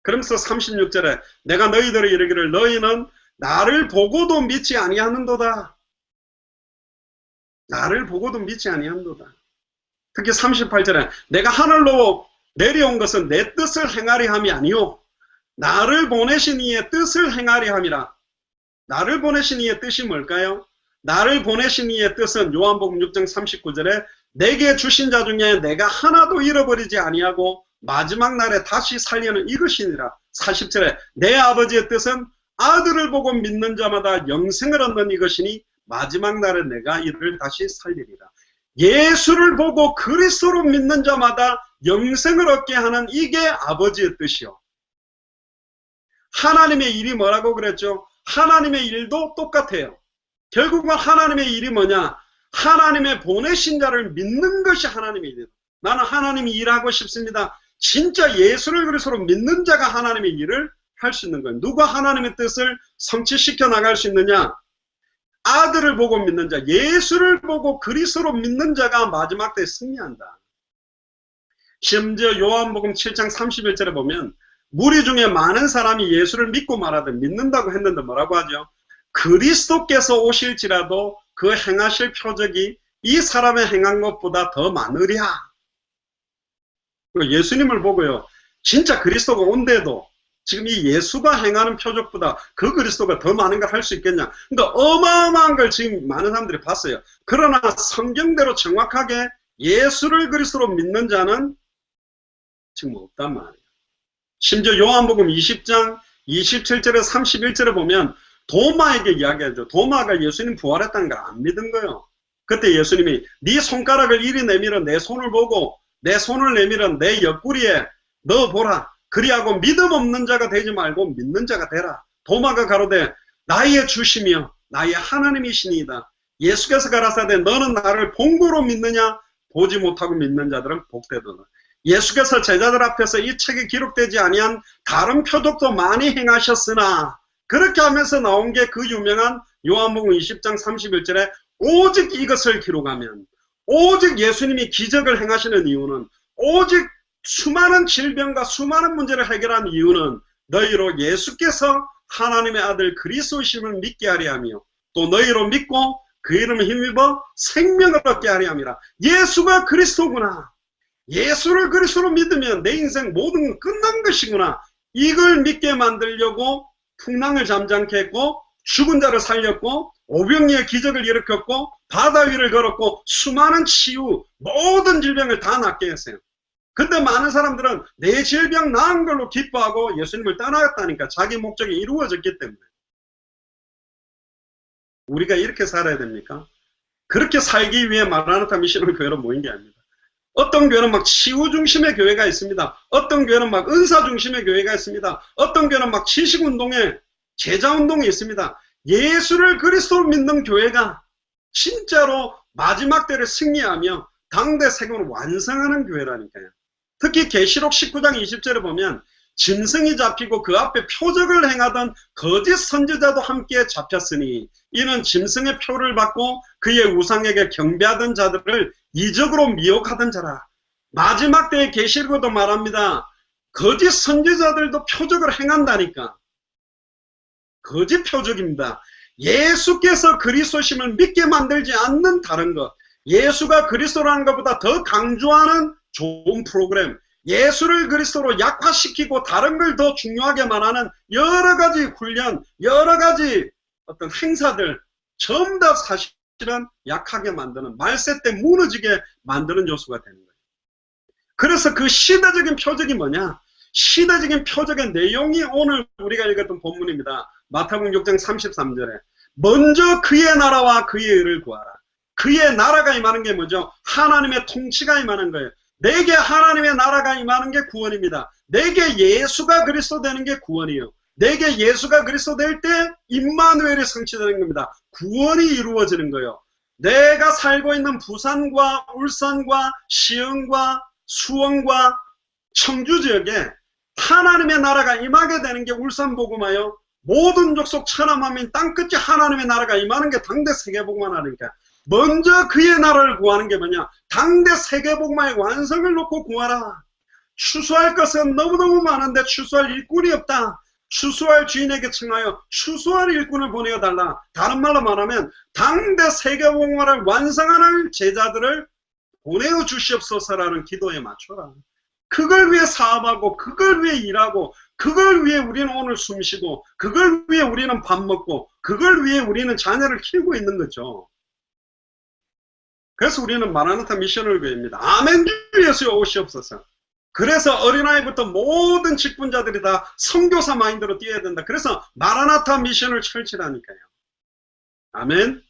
Speaker 1: 그러면서 36절에 내가 너희들을 이르기를 너희는 나를 보고도 믿지 아니하는도다. 나를 보고도 믿지 아니하는도다. 특히 38절에 내가 하늘로 내려온 것은 내 뜻을 행하리 함이 아니요 나를 보내신 이의 뜻을 행하리 함이라. 나를 보내신 이의 뜻이 뭘까요? 나를 보내신 이의 뜻은 요한복음 6장 39절에 내게 주신 자 중에 내가 하나도 잃어버리지 아니하고 마지막 날에 다시 살려는 이것이니라. 40절에 내 아버지의 뜻은 아들을 보고 믿는 자마다 영생을 얻는 이것이니 마지막 날에 내가 이를 다시 살리리라. 예수를 보고 그리스도로 믿는 자마다 영생을 얻게 하는 이게 아버지의 뜻이요. 하나님의 일이 뭐라고 그랬죠? 하나님의 일도 똑같아요. 결국은 하나님의 일이 뭐냐? 하나님의 보내신 자를 믿는 것이 하나님의 일이에요. 나는 하나님이 일하고 싶습니다. 진짜 예수를 그리스도로 믿는 자가 하나님의 일을 할 수 있는 거예요. 누가 하나님의 뜻을 성취시켜 나갈 수 있느냐? 아들을 보고 믿는 자, 예수를 보고 그리스도로 믿는 자가 마지막 때에 승리한다. 심지어 요한복음 7장 31절에 보면 무리 중에 많은 사람이 예수를 믿고 말하되 믿는다고 했는데 뭐라고 하죠? 그리스도께서 오실지라도 그 행하실 표적이 이 사람의 행한 것보다 더 많으랴. 예수님을 보고요, 진짜 그리스도가 온데도 지금 이 예수가 행하는 표적보다 그 그리스도가 더 많은 걸 할 수 있겠냐. 그러니까 어마어마한 걸 지금 많은 사람들이 봤어요. 그러나 성경대로 정확하게 예수를 그리스도로 믿는 자는 지금 없단 말이에요. 심지어 요한복음 20장 27절에 31절에 보면 도마에게 이야기하죠. 도마가 예수님 부활했다는 걸 안 믿은 거예요. 그때 예수님이 네 손가락을 이리 내밀어 내 손을 보고 내 손을 내밀어 내 옆구리에 넣어보라. 그리하고 믿음 없는 자가 되지 말고 믿는 자가 되라. 도마가 가로되 나의 주시며 나의 하나님이시니이다. 예수께서 가라사대 너는 나를 본고로 믿느냐? 보지 못하고 믿는 자들은 복되도다. 예수께서 제자들 앞에서 이 책에 기록되지 아니한 다른 표적도 많이 행하셨으나, 그렇게 하면서 나온 게 그 유명한 요한복음 20장 31절에 오직 이것을 기록하면, 오직 예수님이 기적을 행하시는 이유는, 오직 수많은 질병과 수많은 문제를 해결한 이유는 너희로 예수께서 하나님의 아들 그리스도심을 믿게 하려 하며 또 너희로 믿고 그 이름을 힘입어 생명을 얻게 하려 함이라. 예수가 그리스도구나. 예수를 그리스도로 믿으면 내 인생 모든 건 끝난 것이구나. 이걸 믿게 만들려고 풍랑을 잠잠케 했고 죽은 자를 살렸고 오병이의 기적을 일으켰고 바다 위를 걸었고 수많은 치유, 모든 질병을 다 낫게 했어요. 근데 많은 사람들은 내 질병 나은 걸로 기뻐하고 예수님을 떠나갔다니까. 자기 목적이 이루어졌기 때문에. 우리가 이렇게 살아야 됩니까? 그렇게 살기 위해 마라나타 미션을 교회로 모인 게 아닙니다. 어떤 교회는 막 치유 중심의 교회가 있습니다. 어떤 교회는 막 은사 중심의 교회가 있습니다. 어떤 교회는 막 지식운동에 제자운동이 있습니다. 예수를 그리스도로 믿는 교회가 진짜로 마지막 때를 승리하며 당대 세금을 완성하는 교회라니까요. 특히 계시록 19장 20절에 보면 짐승이 잡히고 그 앞에 표적을 행하던 거짓 선지자도 함께 잡혔으니 이는 짐승의 표를 받고 그의 우상에게 경배하던 자들을 이적으로 미혹하던 자라. 마지막 때의 계시록에도 말합니다. 거짓 선지자들도 표적을 행한다니까. 거짓 표적입니다. 예수께서 그리스도심을 믿게 만들지 않는 다른 것, 예수가 그리스도라는 것보다 더 강조하는 좋은 프로그램, 예수를 그리스도로 약화시키고 다른 걸 더 중요하게만 하는 여러 가지 훈련, 여러 가지 어떤 행사들 전부 다 사실은 약하게 만드는, 말세 때 무너지게 만드는 요소가 되는 거예요. 그래서 그 시대적인 표적이 뭐냐? 시대적인 표적의 내용이 오늘 우리가 읽었던 본문입니다. 마태복음 6장 33절에 먼저 그의 나라와 그의 의를 구하라. 그의 나라가 임하는 게 뭐죠? 하나님의 통치가 임하는 거예요. 내게 하나님의 나라가 임하는 게 구원입니다. 내게 예수가 그리스도 되는 게 구원이에요. 내게 예수가 그리스도 될 때 임마누엘이 성취되는 겁니다. 구원이 이루어지는 거예요. 내가 살고 있는 부산과 울산과 시흥과 수원과 청주 지역에 하나님의 나라가 임하게 되는 게 울산복음화요. 모든 족속 천하만민 땅끝에 하나님의 나라가 임하는 게 당대 세계복음화라니까. 먼저 그의 나라를 구하는 게 뭐냐? 당대 세계복음화의 완성을 놓고 구하라. 추수할 것은 너무너무 많은데 추수할 일꾼이 없다. 추수할 주인에게 청하여 추수할 일꾼을 보내어달라. 다른 말로 말하면 당대 세계복음화를 완성하는 제자들을 보내어 주시옵소서라는 기도에 맞춰라. 그걸 위해 사업하고 그걸 위해 일하고 그걸 위해 우리는 오늘 숨쉬고 그걸 위해 우리는 밥 먹고 그걸 위해 우리는 자녀를 키우고 있는 거죠. 그래서 우리는 마라나타 미션을 교회입니다. 아멘 주 예수여 오시옵소서. 그래서 어린아이부터 모든 직분자들이 다 선교사 마인드로 뛰어야 된다. 그래서 마라나타 미션을 철치라니까요. 아멘.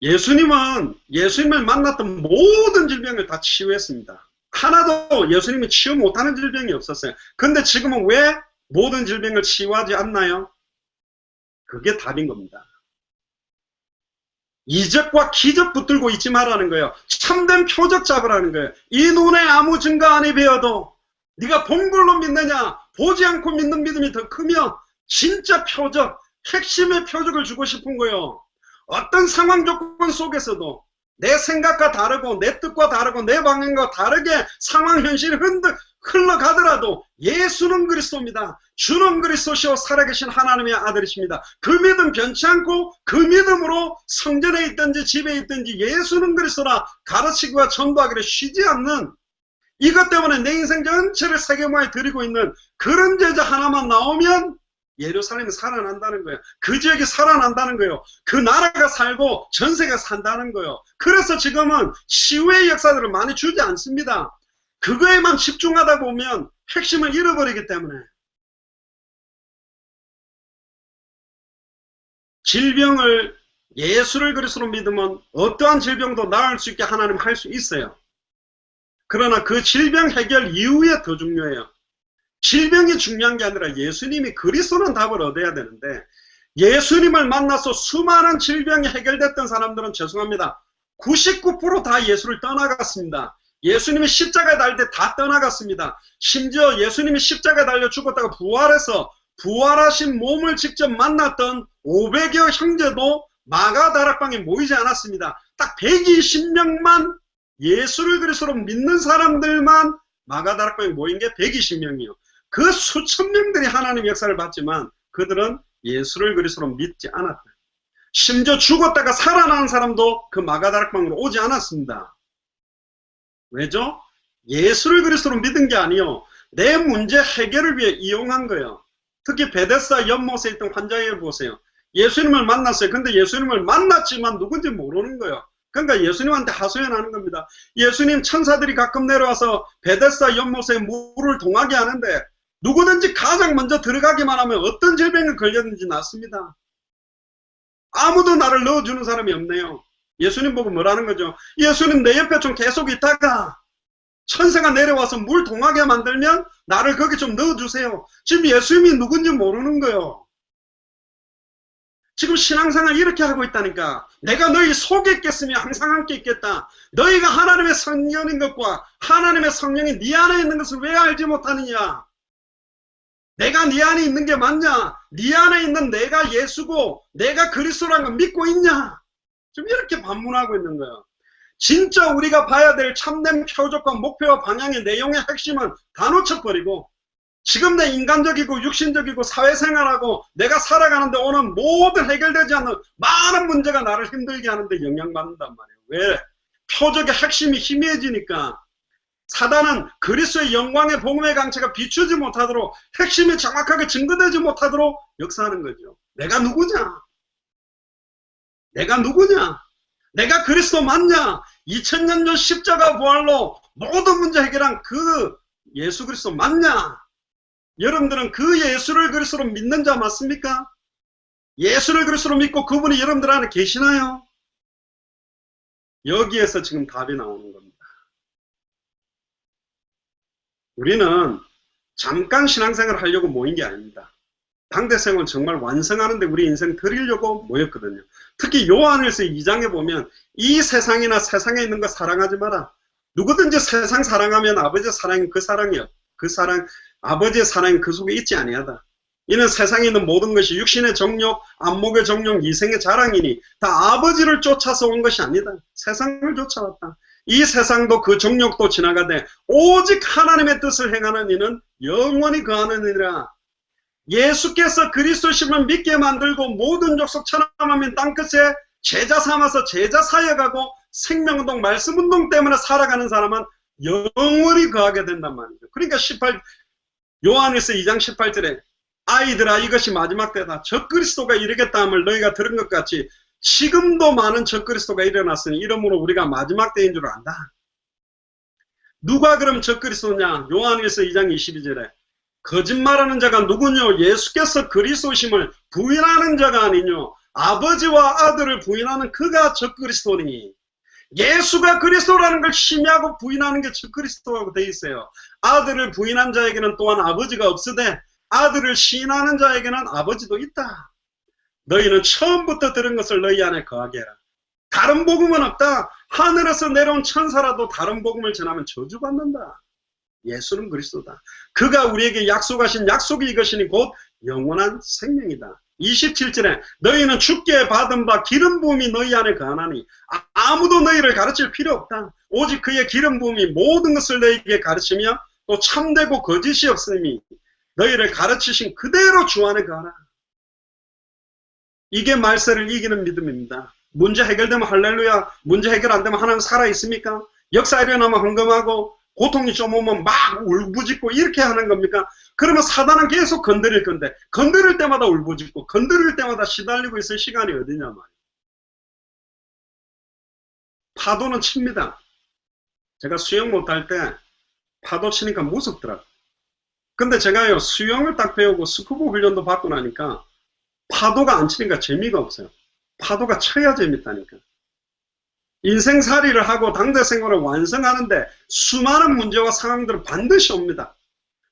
Speaker 1: 예수님을 만났던 모든 질병을 다 치유했습니다. 하나도 예수님이 치유 못하는 질병이 없었어요. 근데 지금은 왜 모든 질병을 치유하지 않나요? 그게 답인 겁니다. 이적과 기적 붙들고 있지 말라는 거예요. 참된 표적 잡으라는 거예요. 이 눈에 아무 증거 아니 배워도 네가 본 걸로 믿느냐, 보지 않고 믿는 믿음이 더 크며 진짜 표적, 핵심의 표적을 주고 싶은 거예요. 어떤 상황 조건 속에서도 내 생각과 다르고 내 뜻과 다르고 내 방향과 다르게 상황 현실이 흘러가더라도 예수는 그리스도입니다. 주는 그리스도시요 살아계신 하나님의 아들이십니다. 그 믿음 변치 않고 그 믿음으로 성전에 있든지 집에 있든지 예수는 그리스도라 가르치기와 전도하기를 쉬지 않는, 이것 때문에 내 인생 전체를 세계모에 드리고 있는 그런 제자 하나만 나오면 예루살렘이 살아난다는 거예요. 그 지역이 살아난다는 거예요. 그 나라가 살고 전세가 산다는 거예요. 그래서 지금은 치유의 역사들을 많이 주지 않습니다. 그거에만 집중하다 보면 핵심을 잃어버리기 때문에. 질병을 예수를 그리스도로 믿으면 어떠한 질병도 나을 수 있게 하나님 할 수 있어요. 그러나 그 질병 해결 이후에 더 중요해요. 질병이 중요한 게 아니라 예수님이 그리스도는 답을 얻어야 되는데, 예수님을 만나서 수많은 질병이 해결됐던 사람들은 죄송합니다. 99% 다 예수를 떠나갔습니다. 예수님이 십자가에 달릴 때 다 떠나갔습니다. 심지어 예수님이 십자가에 달려 죽었다가 부활해서 부활하신 몸을 직접 만났던 500여 형제도 마가다락방에 모이지 않았습니다. 딱 120명만 예수를 그리스도로 믿는 사람들만 마가다락방에 모인 게 120명이요. 그 수천 명들이 하나님의 역사를 봤지만 그들은 예수를 그리스도로 믿지 않았다. 심지어 죽었다가 살아난 사람도 그 마가다락방으로 오지 않았습니다. 왜죠? 예수를 그리스도로 믿은 게 아니요, 내 문제 해결을 위해 이용한 거예요. 특히 베데스다 연못에 있던 환자를 보세요. 예수님을 만났어요. 근데 예수님을 만났지만 누군지 모르는 거예요. 그러니까 예수님한테 하소연하는 겁니다. 예수님, 천사들이 가끔 내려와서 베데스다 연못에 물을 동하게 하는데 누구든지 가장 먼저 들어가기만 하면 어떤 질병에 걸렸는지 낫습니다. 아무도 나를 넣어주는 사람이 없네요. 예수님 보고 뭐라는 거죠? 예수님, 내 옆에 좀 계속 있다가 천사가 내려와서 물 동하게 만들면 나를 거기 좀 넣어주세요. 지금 예수님이 누군지 모르는 거예요. 지금 신앙생활 이렇게 하고 있다니까. 내가 너희 속에 있겠으면 항상 함께 있겠다. 너희가 하나님의 성령인 것과 하나님의 성령이 네 안에 있는 것을 왜 알지 못하느냐? 내가 네 안에 있는 게 맞냐? 네 안에 있는 내가 예수고 내가 그리스도라는 걸 믿고 있냐? 지금 이렇게 반문하고 있는 거예요. 진짜 우리가 봐야 될 참된 표적과 목표와 방향의 내용의 핵심은 다 놓쳐버리고 지금 내 인간적이고 육신적이고 사회생활하고 내가 살아가는데 오는 모든 해결되지 않는 많은 문제가 나를 힘들게 하는데 영향받는단 말이에요. 왜? 표적의 핵심이 희미해지니까. 사단은 그리스도의 영광의 복음의 강체가 비추지 못하도록, 핵심이 정확하게 증거되지 못하도록 역사하는 거죠. 내가 누구냐? 내가 누구냐? 내가 그리스도 맞냐? 2000년 전 십자가 부활로 모든 문제 해결한 그 예수 그리스도 맞냐? 여러분들은 그 예수를 그리스도로 믿는 자 맞습니까? 예수를 그리스도로 믿고 그분이 여러분들 안에 계시나요? 여기에서 지금 답이 나오는 겁니다. 우리는 잠깐 신앙생활을 하려고 모인 게 아닙니다. 당대생활 정말 완성하는데 우리 인생 드리려고 모였거든요. 특히 요한일서 2장에 보면 이 세상이나 세상에 있는 거 사랑하지 마라. 누구든지 세상 사랑하면 아버지의 사랑이 그 사랑이요. 그 사랑, 아버지의 사랑이 그 속에 있지 아니하다. 이는 세상에 있는 모든 것이 육신의 정욕, 안목의 정욕, 이생의 자랑이니 다 아버지를 쫓아서 온 것이 아니다. 세상을 쫓아왔다. 이 세상도 그 정욕도 지나가되 오직 하나님의 뜻을 행하는 이는 영원히 거하느니라. 예수께서 그리스도심을 믿게 만들고 모든 족속 천하만민 땅끝에 제자 삼아서 제자 사역하고 생명운동, 말씀운동 때문에 살아가는 사람은 영원히 거하게 된단 말이죠. 그러니까 요한일서 2장 18절에 아이들아 이것이 마지막 때다. 적그리스도가 이르겠다 함을 너희가 들은 것 같이 지금도 많은 적그리스도가 일어났으니 이러므로 우리가 마지막 때인 줄 안다. 누가 그럼 적그리스도냐? 요한일서 2장 22절에 거짓말하는 자가 누구뇨? 예수께서 그리스도심을 부인하는 자가 아니뇨? 아버지와 아들을 부인하는 그가 적그리스도니. 예수가 그리스도라는 걸 심의하고 부인하는 게 적그리스도라고 되어 있어요. 아들을 부인한 자에게는 또한 아버지가 없으되 아들을 시인하는 자에게는 아버지도 있다. 너희는 처음부터 들은 것을 너희 안에 거하게 해라. 다른 복음은 없다. 하늘에서 내려온 천사라도 다른 복음을 전하면 저주받는다. 예수는 그리스도다. 그가 우리에게 약속하신 약속이 이것이니 곧 영원한 생명이다. 27절에 너희는 주께 받은 바 기름 부음이 너희 안에 거하나니 아무도 너희를 가르칠 필요 없다. 오직 그의 기름 부음이 모든 것을 너희에게 가르치며 또 참되고 거짓이 없으니 너희를 가르치신 그대로 주 안에 거하라. 이게 말세를 이기는 믿음입니다. 문제 해결되면 할렐루야, 문제 해결 안 되면 하나님 살아있습니까? 역사 일어나면 헌금하고 고통이 좀 오면 막 울부짖고 이렇게 하는 겁니까? 그러면 사단은 계속 건드릴 건데 건드릴 때마다 울부짖고 건드릴 때마다 시달리고 있을 시간이 어디냐 말이에요. 파도는 칩니다. 제가 수영 못할 때 파도 치니까 무섭더라고요. 근데 제가요 수영을 딱 배우고 스쿠버 훈련도 받고 나니까 파도가 안 치니까 재미가 없어요. 파도가 쳐야 재밌다니까. 인생살이를 하고 당대 생활을 완성하는데 수많은 문제와 상황들은 반드시 옵니다.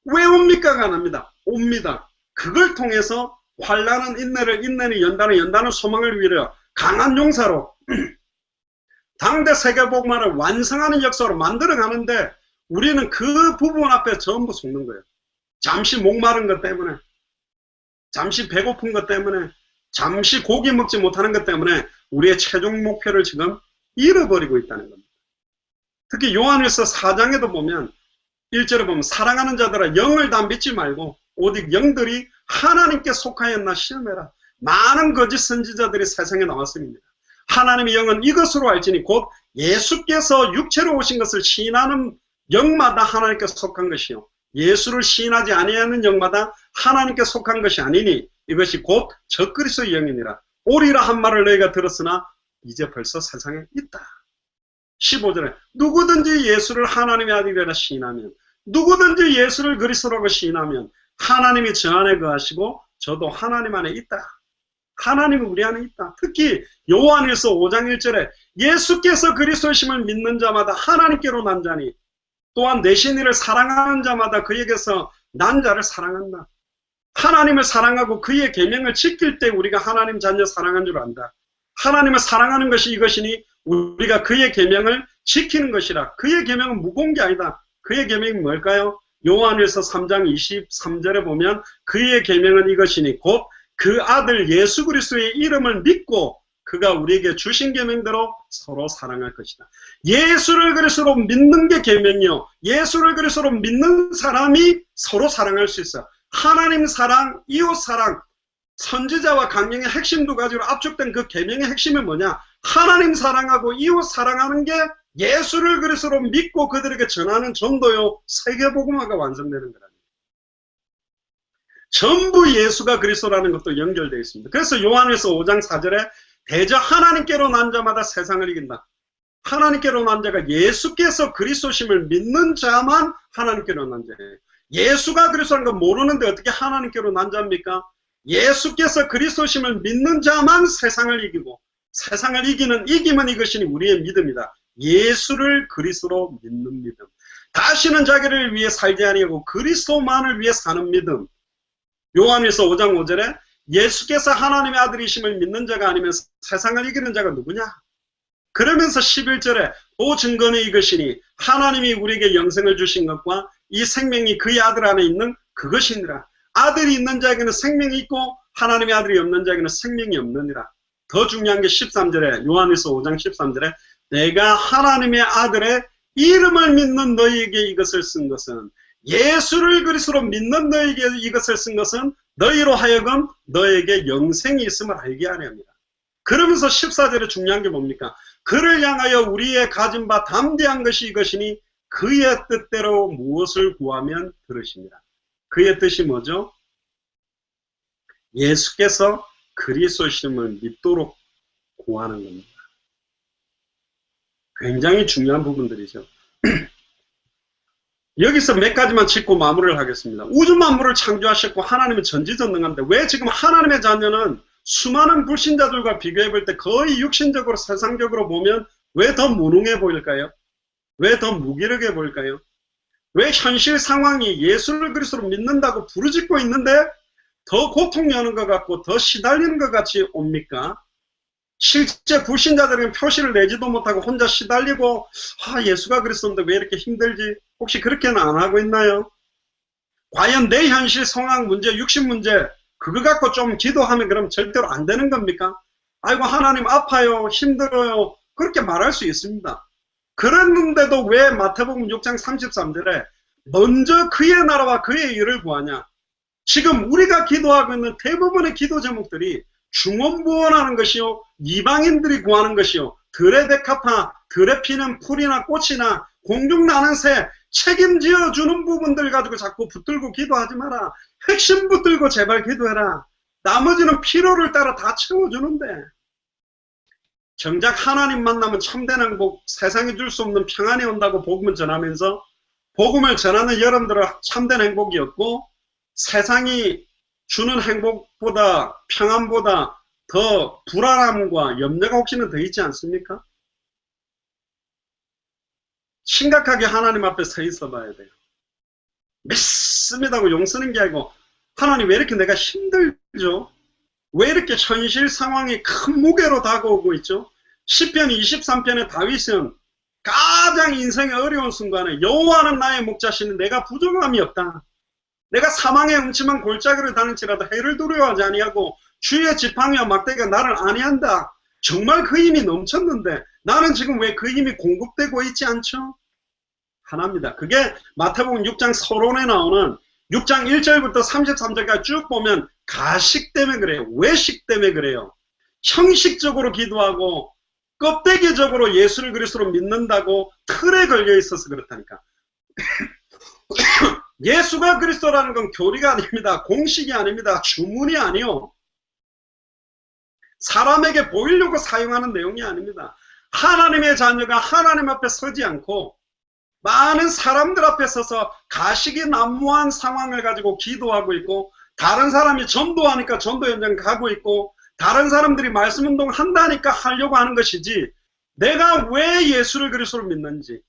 Speaker 1: 왜 옵니까가 안 합니다. 옵니다. 그걸 통해서 환난은 인내를, 인내는 연단을, 연단은 소망을 위하여 강한 용사로 당대 세계복음화를 완성하는 역사로 만들어가는데 우리는 그 부분 앞에 전부 속는 거예요. 잠시 목마른 것 때문에, 잠시 배고픈 것 때문에, 잠시 고기 먹지 못하는 것 때문에 우리의 최종 목표를 지금 잃어버리고 있다는 겁니다. 특히 요한일서 4장에도 보면 1절에 보면 사랑하는 자들아 영을 다 믿지 말고 오직 영들이 하나님께 속하였나 시험해라. 많은 거짓 선지자들이 세상에 나왔습니다. 하나님의 영은 이것으로 알지니 곧 예수께서 육체로 오신 것을 시인하는 영마다 하나님께 속한 것이요 예수를 시인하지 아니하는 영마다 하나님께 속한 것이 아니니 이것이 곧 적그리스도의 영이니라. 오리라 한 말을 너희가 들었으나 이제 벌써 세상에 있다. 15절에 누구든지 예수를 하나님의 아들이라 시인하면 누구든지 예수를 그리스도라고 시인하면 하나님이 저 안에 거하시고 저도 하나님 안에 있다. 하나님은 우리 안에 있다. 특히 요한일서 5장 1절에 예수께서 그리스도심을 믿는 자마다 하나님께로 난 자니 또한 내신 이를 사랑하는 자마다 그에게서 난 자를 사랑한다. 하나님을 사랑하고 그의 계명을 지킬 때 우리가 하나님 자녀 사랑한 줄 안다. 하나님을 사랑하는 것이 이것이니 우리가 그의 계명을 지키는 것이라. 그의 계명은 무거운 게 아니다. 그의 계명이 뭘까요? 요한일서 3장 23절에 보면 그의 계명은 이것이니 곧 그 아들 예수 그리스도의 이름을 믿고 그가 우리에게 주신 계명대로 서로 사랑할 것이다. 예수를 그리스도로 믿는 게 계명이요. 예수를 그리스도로 믿는 사람이 서로 사랑할 수 있어. 하나님 사랑, 이웃 사랑, 선지자와 강령의 핵심 두 가지로 압축된 그 계명의 핵심이 뭐냐? 하나님 사랑하고 이웃 사랑하는 게 예수를 그리스도로 믿고 그들에게 전하는 전도요 세계복음화가 완성되는 거랍니다. 전부 예수가 그리스도라는 것도 연결되어 있습니다. 그래서 요한일서 5장 4절에 대저 하나님께로 난 자마다 세상을 이긴다. 하나님께로 난 자가 예수께서 그리스도심을 믿는 자만 하나님께로 난 자예요. 예수가 그리스도라는 걸 모르는데 어떻게 하나님께로 난 자입니까? 예수께서 그리스도심을 믿는 자만 세상을 이기고 세상을 이기는 이기면 이것이니 우리의 믿음이다. 예수를 그리스도로 믿는 믿음. 다시는 자기를 위해 살지 아니하고 그리스도만을 위해 사는 믿음. 요한일서 5장 5절에 예수께서 하나님의 아들이심을 믿는 자가 아니면 세상을 이기는 자가 누구냐? 그러면서 11절에 또 증거는 이것이니 하나님이 우리에게 영생을 주신 것과 이 생명이 그의 아들 안에 있는 그것이니라. 아들이 있는 자에게는 생명이 있고 하나님의 아들이 없는 자에게는 생명이 없느니라. 더 중요한 게 13절에 요한일서 5장 13절에 내가 하나님의 아들의 이름을 믿는 너희에게 이것을 쓴 것은 예수를 그리스도로 믿는 너희에게 이것을 쓴 것은 너희로 하여금 너에게 영생이 있음을 알게 하려 합니다. 그러면서 14절에 중요한 게 뭡니까? 그를 향하여 우리의 가진 바 담대한 것이 이것이니 그의 뜻대로 무엇을 구하면 들으십니다. 그의 뜻이 뭐죠? 예수께서 그리스도심을 믿도록 구하는 겁니다. 굉장히 중요한 부분들이죠. 여기서 몇 가지만 짚고 마무리를 하겠습니다. 우주 만물을 창조하셨고 하나님은 전지전능한데 왜 지금 하나님의 자녀는 수많은 불신자들과 비교해 볼 때 거의 육신적으로 세상적으로 보면 왜 더 무능해 보일까요? 왜 더 무기력해 보일까요? 왜 현실 상황이 예수를 그리스도로 믿는다고 부르짖고 있는데 더 고통이 오는 것 같고 더 시달리는 것 같이 옵니까? 실제 불신자들은 표시를 내지도 못하고 혼자 시달리고 예수가 그리스도인데 왜 이렇게 힘들지? 혹시 그렇게는 안 하고 있나요? 과연 내 현실 상황 문제, 육신 문제 그거 갖고 좀 기도하면 그럼 절대로 안 되는 겁니까? 아이고 하나님 아파요, 힘들어요, 그렇게 말할 수 있습니다. 그랬는데도 왜 마태복음 6장 33절에 먼저 그의 나라와 그의 일을 구하냐? 지금 우리가 기도하고 있는 대부분의 기도 제목들이 중원부원하는 것이요, 이방인들이 구하는 것이요, 들의 백합화, 들의 피는 풀이나 꽃이나 공중 나는 새, 책임지어 주는 부분들 가지고 자꾸 붙들고 기도하지 마라. 핵심 붙들고 제발 기도해라. 나머지는 필요를 따라 다 채워주는데, 정작 하나님 만나면 참된 행복, 세상에 줄 수 없는 평안이 온다고 복음을 전하면서 복음을 전하는 여러분들은 참된 행복이었고, 세상이 주는 행복보다, 평안보다 더 불안함과 염려가 혹시나 더 있지 않습니까? 심각하게 하나님 앞에 서 있어 봐야 돼요. 믿습니다고 용 쓰는 게 아니고, 하나님 왜 이렇게 내가 힘들죠? 왜 이렇게 현실 상황이 큰 무게로 다가오고 있죠? 시편 23편의 다윗은 가장 인생의 어려운 순간에 여호와는 나의 목자시니 내가 부족함이 없다. 내가 사망의 음침한 골짜기를 다닐지라도 해를 두려워하지 아니하고 주의 지팡이와 막대기가 나를 안위한다. 정말 그 힘이 넘쳤는데 나는 지금 왜 그 힘이 공급되고 있지 않죠? 하나입니다. 그게 마태복음 6장 서론에 나오는 6장 1절부터 33절까지 쭉 보면 가식 때문에 그래요. 외식 때문에 그래요. 형식적으로 기도하고 껍데기적으로 예수를 그리스도로 믿는다고 틀에 걸려 있어서 그렇다니까. 예수가 그리스도라는 건 교리가 아닙니다. 공식이 아닙니다. 주문이 아니요. 사람에게 보이려고 사용하는 내용이 아닙니다. 하나님의 자녀가 하나님 앞에 서지 않고 많은 사람들 앞에 서서 가식이 난무한 상황을 가지고 기도하고 있고, 다른 사람이 전도하니까 전도 현장 가고 있고, 다른 사람들이 말씀 운동 한다니까 하려고 하는 것이지, 내가 왜 예수를 그리스도로 믿는지,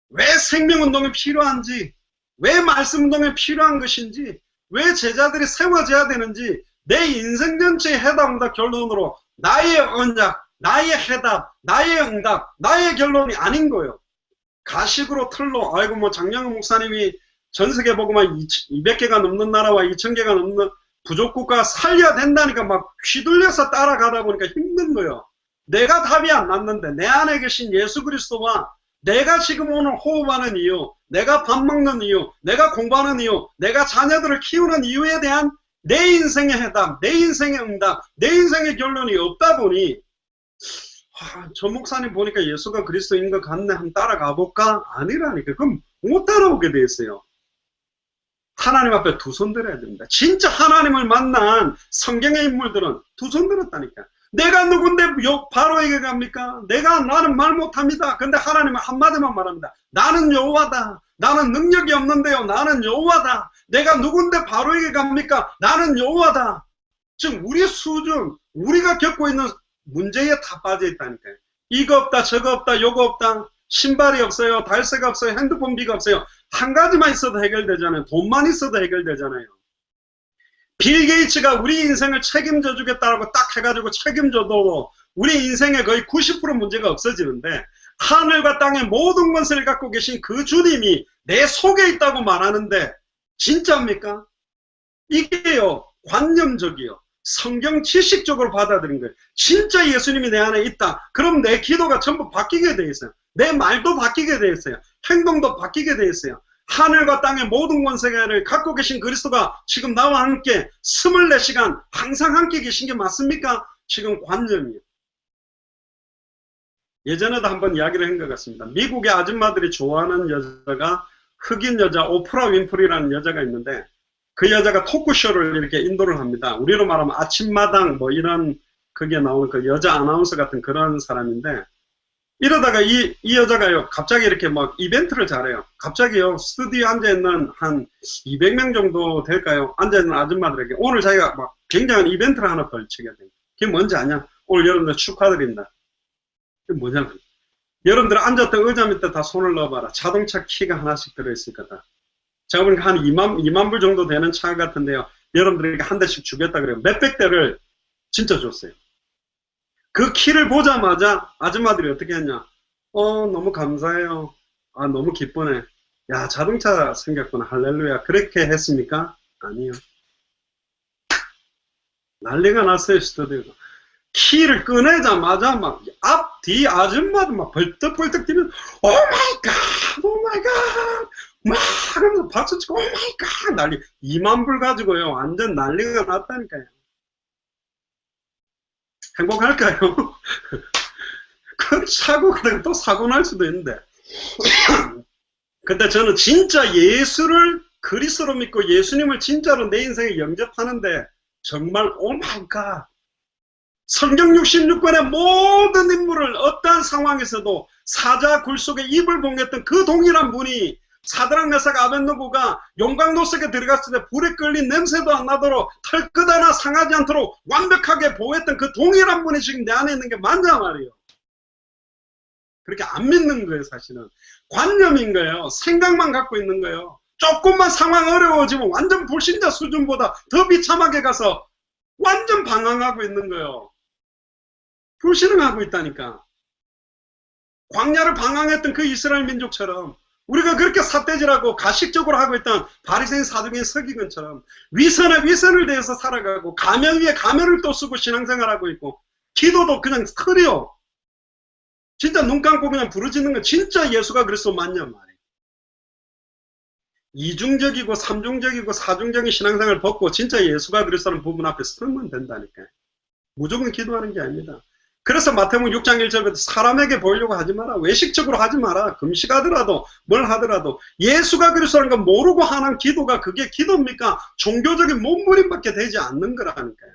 Speaker 1: 왜 생명 운동이 필요한지, 왜 말씀 운동이 필요한 것인지, 왜 제자들이 세워져야 되는지, 내 인생 전체의 해답보다 결론으로 나의 언약, 나의 해답, 나의 응답, 나의 결론이 아닌 거예요. 가식으로 틀로, 아이고 뭐 장영훈 목사님이 전세계 복음만 200개가 넘는 나라와 2000개가 넘는 부족국가 살려야 된다니까 막 휘둘려서 따라가다 보니까 힘든 거예요. 내가 답이 안 났는데 내 안에 계신 예수 그리스도와 내가 지금 오늘 호흡하는 이유, 내가 밥 먹는 이유, 내가 공부하는 이유, 내가 자녀들을 키우는 이유에 대한 내 인생의 해답, 내 인생의 응답, 내 인생의 결론이 없다 보니, 저 목사님 보니까 예수가 그리스도인 것 같네, 한번 따라가 볼까? 아니라니까. 그럼 못 따라오게 돼 있어요. 하나님 앞에 두 손 들어야 됩니다. 진짜 하나님을 만난 성경의 인물들은 두 손 들었다니까. 내가 누군데 바로에게 갑니까? 나는 말 못합니다. 근데 하나님은 한마디만 말합니다. 나는 여호와다. 나는 능력이 없는데요. 나는 여호와다. 내가 누군데 바로에게 갑니까? 나는 여호와다. 지금 우리 수준, 우리가 겪고 있는 문제에 다 빠져 있다니까요. 이거 없다, 저거 없다, 요거 없다, 신발이 없어요, 달새가 없어요, 핸드폰비가 없어요. 한 가지만 있어도 해결되잖아요. 돈만 있어도 해결되잖아요. 빌 게이츠가 우리 인생을 책임져 주겠다라고 딱 해가지고 책임져도 우리 인생의 거의 90% 문제가 없어지는데, 하늘과 땅의 모든 것을 갖고 계신 그 주님이 내 속에 있다고 말하는데 진짜입니까? 이게요, 관념적이요, 성경 지식적으로 받아들인 거예요. 진짜 예수님이 내 안에 있다. 그럼 내 기도가 전부 바뀌게 돼 있어요. 내 말도 바뀌게 돼 있어요. 행동도 바뀌게 돼 있어요. 하늘과 땅의 모든 권세를 갖고 계신 그리스도가 지금 나와 함께 24시간 항상 함께 계신 게 맞습니까? 지금 관념이에요. 예전에도 한번 이야기를 한 것 같습니다. 미국의 아줌마들이 좋아하는 여자가 흑인 여자 오프라 윈프리라는 여자가 있는데, 그 여자가 토크쇼를 이렇게 인도를 합니다. 우리로 말하면 아침마당 뭐 이런 그게 나오는 그 여자 아나운서 같은 그런 사람인데, 이러다가 이 여자가요, 갑자기 이렇게 막 이벤트를 잘해요. 갑자기요, 스튜디오에 앉아있는 한 200명 정도 될까요? 앉아있는 아줌마들에게 오늘 자기가 막 굉장한 이벤트를 하나 벌치게 돼요. 그게 뭔지 아냐? 오늘 여러분들 축하드립니다. 그게 뭐냐면, 여러분들 앉았던 의자 밑에 다 손을 넣어봐라. 자동차 키가 하나씩 들어있을 거다. 제가 보니까 한 2만 불 정도 되는 차 같은데요, 여러분들에게 한 대씩 주겠다 그래요. 몇백 대를 진짜 줬어요. 그 키를 보자마자 아줌마들이 어떻게 했냐? 너무 감사해요. 너무 기쁘네. 야, 자동차 생겼구나. 할렐루야. 그렇게 했습니까? 아니요. 난리가 났어요. 스튜디오가. 키를 꺼내자마자 막 앞, 뒤 아줌마도 막 벌떡벌떡 뛰면 오 마이 갓, 오 마이 갓 막 하면서 박수치고 오 마이 갓 난리. 2만 불 가지고요. 완전 난리가 났다니까요. 행복할까요? 그 사고 그냥 또 사고 날 수도 있는데. 근데 저는 진짜 예수를 그리스도로 믿고 예수님을 진짜로 내 인생에 영접하는데 정말 오 마이 갓. 성경 66권의 모든 인물을 어떠한 상황에서도 사자 굴 속에 입을 봉했던 그 동일한 분이 사드락 메삭 아벳느고가 용광로 속에 들어갔을 때 불에 끌린 냄새도 안 나도록 털끝 하나 상하지 않도록 완벽하게 보호했던 그 동일한 분이 지금 내 안에 있는 게 맞냐 말이에요. 그렇게 안 믿는 거예요. 사실은 관념인 거예요. 생각만 갖고 있는 거예요. 조금만 상황 어려워지면 완전 불신자 수준보다 더 비참하게 가서 완전 방황하고 있는 거예요. 불신앙하고 있다니까. 광야를 방황했던 그 이스라엘 민족처럼 우리가 그렇게 삿대질하고 가식적으로 하고 있던 바리새인 사두개인 서기관처럼 위선에 위선을 대해서 살아가고 가면 위에 가면을 또 쓰고 신앙생활하고 있고 기도도 그냥 털이요. 진짜 눈 감고 그냥 부르짖는 건 진짜 예수가 그리스도 맞냐 말이에요. 이중적이고 삼중적이고 사중적인 신앙생활을 벗고 진짜 예수가 그리스도라는 부분 앞에 서면 된다니까요. 무조건 기도하는 게 아닙니다. 그래서 마태복음 6장 1절부터 사람에게 보이려고 하지 마라. 외식적으로 하지 마라. 금식하더라도 뭘 하더라도 예수가 그리스도라는 걸 모르고 하는 기도가 그게 기도입니까? 종교적인 몸부림밖에 되지 않는 거라니까요.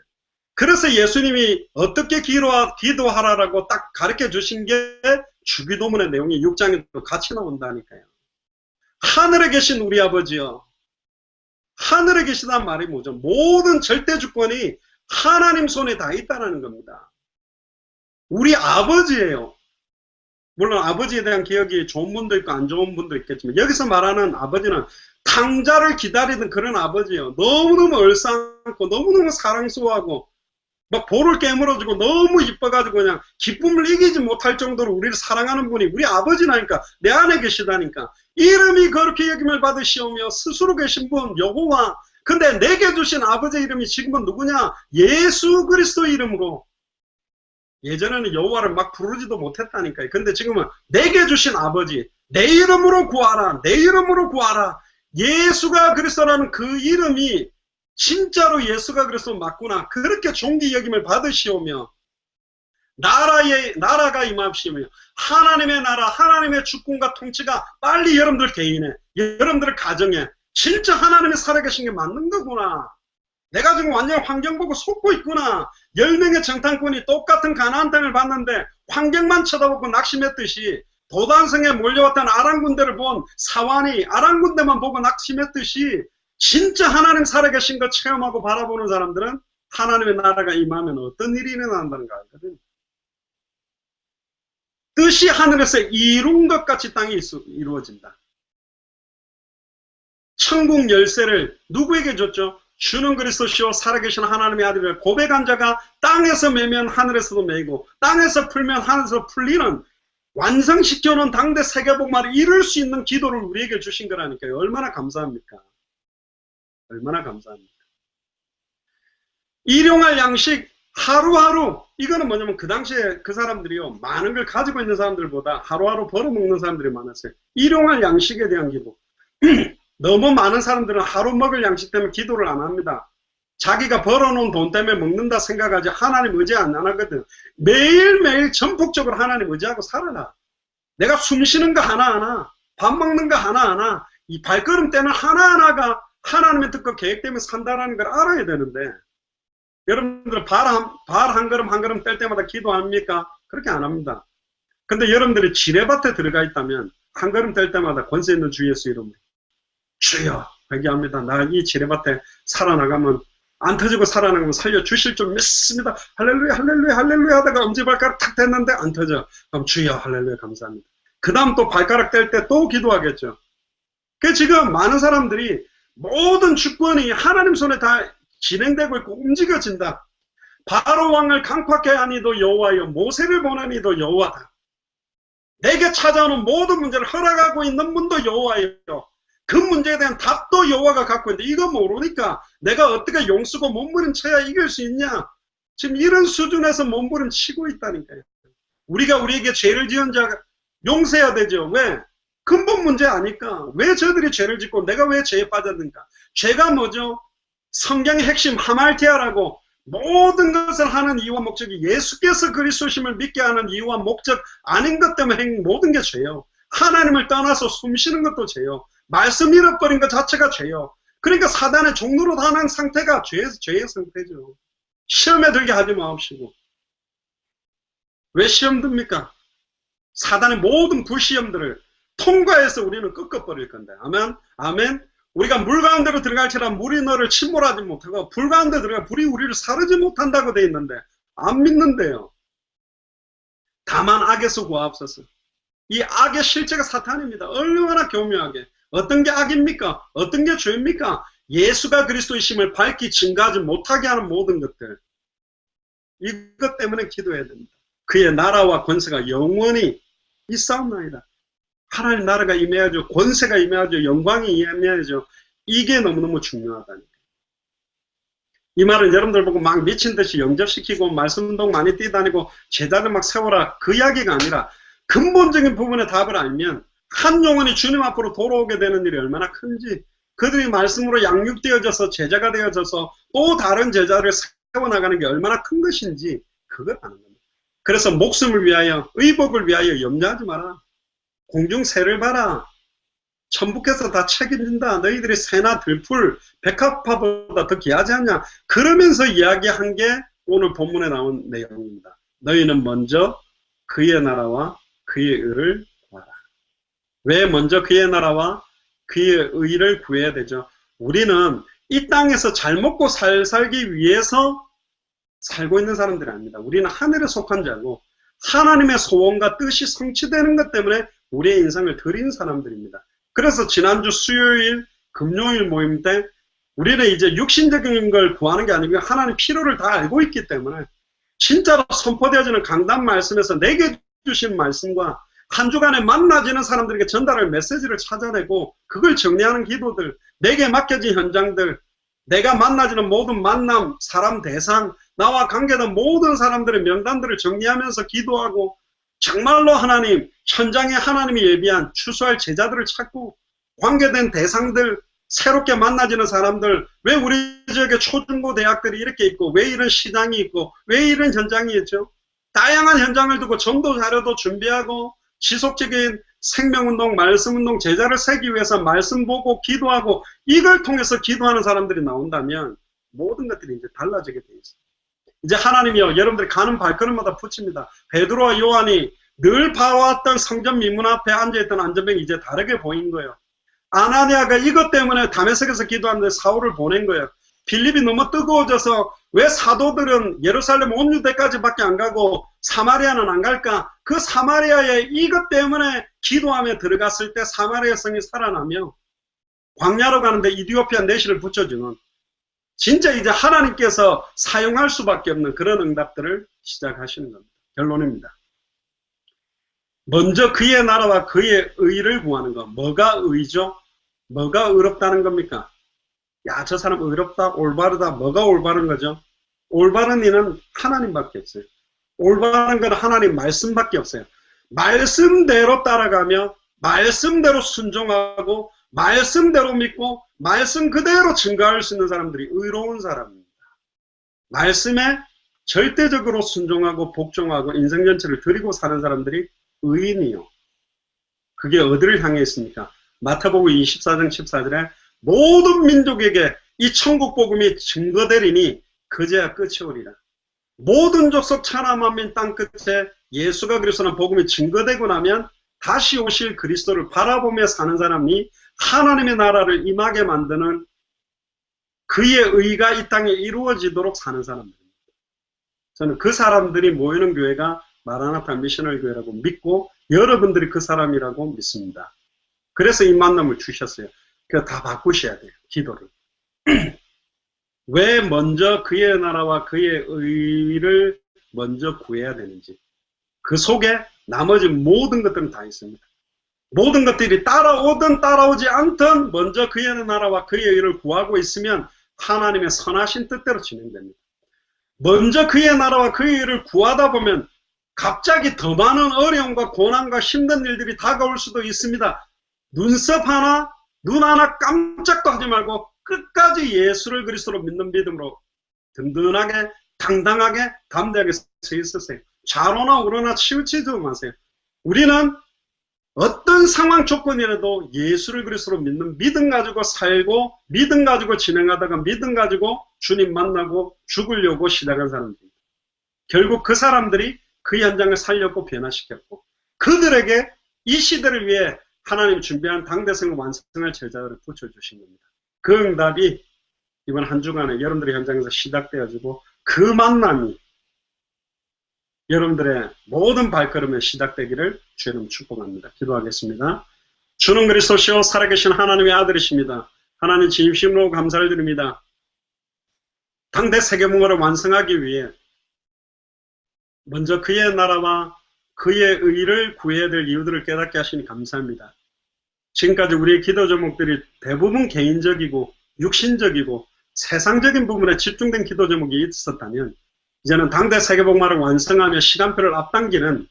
Speaker 1: 그래서 예수님이 어떻게 기도하라라고 딱 가르쳐 주신 게 주기도문의 내용이 6장에도 같이 나온다니까요. 하늘에 계신 우리 아버지요. 하늘에 계시단 말이 뭐죠? 모든 절대 주권이 하나님 손에 다 있다는 겁니다. 우리 아버지예요. 물론 아버지에 대한 기억이 좋은 분도 있고 안 좋은 분도 있겠지만 여기서 말하는 아버지는 탕자를 기다리던 그런 아버지예요. 너무너무 얼싸안고 너무너무 사랑스러워하고 막 볼을 깨물어주고 너무 이뻐가지고 그냥 기쁨을 이기지 못할 정도로 우리를 사랑하는 분이 우리 아버지라니까. 내 안에 계시다니까. 이름이 그렇게 여김을 받으시오며 스스로 계신 분 여호와. 근데 내게 주신 아버지의 이름이 지금은 누구냐? 예수 그리스도 이름으로. 예전에는 여호와를 막 부르지도 못했다니까요. 근데 지금은 내게 주신 아버지, 내 이름으로 구하라, 내 이름으로 구하라. 예수가 그리스도라는 그 이름이 진짜로 예수가 그리스도 맞구나. 그렇게 존귀 여김을 받으시오며 나라가 임하시오며 하나님의 나라, 하나님의 주권과 통치가 빨리 여러분들 개인에, 여러분들 가정에 진짜 하나님이 살아계신 게 맞는 거구나. 내가 지금 완전 환경 보고 속고 있구나. 10명의 정탐꾼이 똑같은 가나안 땅을 봤는데 환경만 쳐다보고 낙심했듯이 도단성에 몰려왔던 아람 군대를 본 사환이 아람 군대만 보고 낙심했듯이 진짜 하나님 살아계신 거 체험하고 바라보는 사람들은 하나님의 나라가 임하면 어떤 일이 일어난다는 거 알거든. 뜻이 하늘에서 이룬 것 같이 땅에 이루어진다. 천국 열쇠를 누구에게 줬죠? 주는 그리스도시요 살아계신 하나님의 아들을 고백한 자가 땅에서 매면 하늘에서도 매이고 땅에서 풀면 하늘에서 풀리는 완성시켜놓은 당대 세계복음화를 이룰 수 있는 기도를 우리에게 주신 거라니까요. 얼마나 감사합니까? 얼마나 감사합니까? 일용할 양식 하루하루. 이거는 뭐냐면 그 당시에 그 사람들이요 많은 걸 가지고 있는 사람들보다 하루하루 벌어먹는 사람들이 많았어요. 일용할 양식에 대한 기도. 너무 많은 사람들은 하루 먹을 양식 때문에 기도를 안 합니다. 자기가 벌어놓은 돈 때문에 먹는다 생각하지 하나님 의지 안 하거든. 매일매일 전폭적으로 하나님 의지하고 살아라. 내가 숨 쉬는 거 하나하나, 밥 먹는 거 하나하나, 이 발걸음 때는 하나하나가 하나님의 뜻과 계획 때문에 산다라는 걸 알아야 되는데 여러분들 발 한 걸음 한 걸음 뗄 때마다 기도합니까? 그렇게 안 합니다. 근데 여러분들이 지뢰밭에 들어가 있다면 한 걸음 뗄 때마다 권세 있는 주 예수 이름으로 주여 회개합니다. 나 이 지뢰밭에 살아나가면 안 터지고 살아나가면 살려주실 줄 믿습니다. 할렐루야 할렐루야 할렐루야 하다가 엄지발가락 탁 댔는데 안 터져. 그럼 주여 할렐루야 감사합니다. 그 다음 또 발가락 뗄 때 또 기도하겠죠. 그 지금 많은 사람들이 모든 주권이 하나님 손에 다 진행되고 있고 움직여진다. 바로 왕을 강팍해 하니도 여호와여 모세를 보내니도 여호와다. 내게 찾아오는 모든 문제를 허락하고 있는 분도 여호와여. 그 문제에 대한 답도 여호와가 갖고 있는데 이거 모르니까 내가 어떻게 용쓰고 몸부림쳐야 이길 수 있냐? 지금 이런 수준에서 몸부림치고 있다니까요. 우리가 우리에게 죄를 지은 자가 용서해야 되죠. 왜? 근본 문제 아니까. 왜 저들이 죄를 짓고 내가 왜 죄에 빠졌는가? 죄가 뭐죠? 성경의 핵심 하말티아라고 모든 것을 하는 이유와 목적이 예수께서 그리스도심을 믿게 하는 이유와 목적 아닌 것 때문에 모든 게 죄요. 하나님을 떠나서 숨쉬는 것도 죄요. 말씀 잃어버린 것 자체가 죄요. 그러니까 사단의 종로로 당한 상태가 죄의 상태죠. 시험에 들게 하지 마옵시고. 왜 시험 듭니까? 사단의 모든 불시험들을 통과해서 우리는 꺾어버릴 건데. 아멘. 아멘. 우리가 물 가운데로 들어갈지라 물이 너를 침몰하지 못하고 불 가운데 들어가 불이 우리를 사르지 못한다고 돼 있는데 안 믿는데요. 다만 악에서 구하옵소서. 이 악의 실체가 사탄입니다. 얼마나 교묘하게. 어떤 게 악입니까? 어떤 게 죄입니까? 예수가 그리스도이심을 밝히 증거하지 못하게 하는 모든 것들. 이것 때문에 기도해야 됩니다. 그의 나라와 권세가 영원히 있사옵나이다. 하나님 나라가 임해야죠. 권세가 임해야죠. 영광이 임해야죠. 이게 너무너무 중요하다니까. 이 말은 여러분들 보고 막 미친 듯이 영접시키고 말씀운동 많이 뛰다니고 제자들 막 세워라 그 이야기가 아니라 근본적인 부분의 답을 알면 한 영혼이 주님 앞으로 돌아오게 되는 일이 얼마나 큰지, 그들이 말씀으로 양육되어져서 제자가 되어져서 또 다른 제자를 세워나가는 게 얼마나 큰 것인지 그걸 아는 겁니다. 그래서 목숨을 위하여 의복을 위하여 염려하지 마라. 공중 새를 봐라. 천부께서 다 책임진다. 너희들이 새나 들풀 백합화보다 더 귀하지 않냐. 그러면서 이야기한 게 오늘 본문에 나온 내용입니다. 너희는 먼저 그의 나라와 그의 의를 구하라. 왜 먼저 그의 나라와 그의 의를 구해야 되죠? 우리는 이 땅에서 잘 먹고 살기 위해서 살고 있는 사람들이 아닙니다. 우리는 하늘에 속한 자고 하나님의 소원과 뜻이 성취되는 것 때문에 우리의 인생을 드린 사람들입니다. 그래서 지난주 수요일, 금요일 모임 때 우리는 이제 육신적인 걸 구하는 게 아니고 하나님 필요를 다 알고 있기 때문에 진짜로 선포되어지는 강단 말씀에서 내게 주신 말씀과 한 주간에 만나지는 사람들에게 전달할 메시지를 찾아내고 그걸 정리하는 기도들, 내게 맡겨진 현장들, 내가 만나지는 모든 만남, 사람 대상, 나와 관계된 모든 사람들의 명단들을 정리하면서 기도하고 정말로 하나님, 현장에 하나님이 예비한 추수할 제자들을 찾고 관계된 대상들, 새롭게 만나지는 사람들, 왜 우리 지역에 초중고 대학들이 이렇게 있고 왜 이런 시장이 있고 왜 이런 현장이 있죠? 다양한 현장을 두고 전도 자료도 준비하고 지속적인 생명운동, 말씀운동, 제자를 세기 위해서 말씀 보고 기도하고 이걸 통해서 기도하는 사람들이 나온다면 모든 것들이 이제 달라지게 돼 있어요. 이제 하나님이요, 여러분들이 가는 발걸음마다 붙입니다. 베드로와 요한이 늘 봐왔던 성전 미문 앞에 앉아있던 안전병이 이제 다르게 보인 거예요. 아나니아가 이것 때문에 다메섹에서 기도하는데 사울을 보낸 거예요. 빌립이 너무 뜨거워져서 왜 사도들은 예루살렘 온 유대까지밖에 안 가고 사마리아는 안 갈까? 그 사마리아에 이것 때문에 기도하며 들어갔을 때 사마리아 성이 살아나며 광야로 가는데 이디오피아 내시를 붙여주는, 진짜 이제 하나님께서 사용할 수밖에 없는 그런 응답들을 시작하시는 겁니다. 결론입니다. 먼저 그의 나라와 그의 의를 구하는 것. 뭐가 의죠? 뭐가 의롭다는 겁니까? 야, 저 사람 의롭다, 올바르다. 뭐가 올바른 거죠? 올바른 이는 하나님밖에 없어요. 올바른 건 하나님 말씀밖에 없어요. 말씀대로 따라가며 말씀대로 순종하고 말씀대로 믿고 말씀 그대로 증거할 수 있는 사람들이 의로운 사람입니다. 말씀에 절대적으로 순종하고 복종하고 인생 전체를 드리고 사는 사람들이 의인이요. 그게 어디를 향해 있습니까? 마태복음 24장 14절에 모든 민족에게 이 천국 복음이 증거되리니 그제야 끝이 오리라. 모든 족속 천하 만민 땅 끝에 예수가 그리스도라는 복음이 증거되고 나면 다시 오실 그리스도를 바라보며 사는 사람이 하나님의 나라를 임하게 만드는 그의 의가 이 땅에 이루어지도록 사는 사람들입니다. 저는 그 사람들이 모이는 교회가 마라나타 미셔널 교회라고 믿고 여러분들이 그 사람이라고 믿습니다. 그래서 이 만남을 주셨어요. 그거 다 바꾸셔야 돼요. 기도를. 왜 먼저 그의 나라와 그의 의를 먼저 구해야 되는지, 그 속에 나머지 모든 것들은 다 있습니다. 모든 것들이 따라오든 따라오지 않든 먼저 그의 나라와 그의 의를 구하고 있으면 하나님의 선하신 뜻대로 진행됩니다. 먼저 그의 나라와 그의 의를 구하다 보면 갑자기 더 많은 어려움과 고난과 힘든 일들이 다가올 수도 있습니다. 눈썹 하나, 눈 하나 깜짝도 하지 말고 끝까지 예수를 그리스도로 믿는 믿음으로 든든하게, 당당하게, 담대하게 서 있으세요. 좌로나 우로나 치우치지도 마세요. 우리는 어떤 상황 조건이라도 예수를 그리스도로 믿는 믿음 가지고 살고 믿음 가지고 진행하다가 믿음 가지고 주님 만나고 죽으려고 시작한 사람들입니다. 결국 그 사람들이 그 현장을 살렸고 변화시켰고 그들에게 이 시대를 위해 하나님 준비한 당대성을 완성할 제자들을 붙여주신 겁니다. 그 응답이 이번 한 주간에 여러분들의 현장에서 시작되어지고 그 만남이 여러분들의 모든 발걸음에 시작되기를 주님 축복합니다. 기도하겠습니다. 주는 그리스도시요 살아계신 하나님의 아들이십니다. 하나님 진심으로 감사를 드립니다. 당대 세계문화를 완성하기 위해 먼저 그의 나라와 그의 의를 구해야 될 이유들을 깨닫게 하시니 감사합니다. 지금까지 우리의 기도 제목들이 대부분 개인적이고 육신적이고 세상적인 부분에 집중된 기도 제목이 있었다면 이제는 당대 세계복음화를 완성하며 시간표를 앞당기는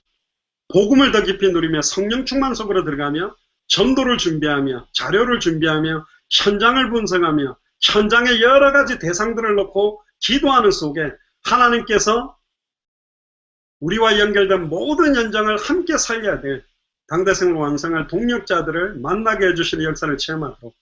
Speaker 1: 복음을 더 깊이 누리며 성령 충만 속으로 들어가며 전도를 준비하며 자료를 준비하며 현장을 분석하며 현장에 여러 가지 대상들을 놓고 기도하는 속에 하나님께서 우리와 연결된 모든 현장을 함께 살려야 될 당대생을 완성할 동력자들을 만나게 해주시는 역사를 체험하도록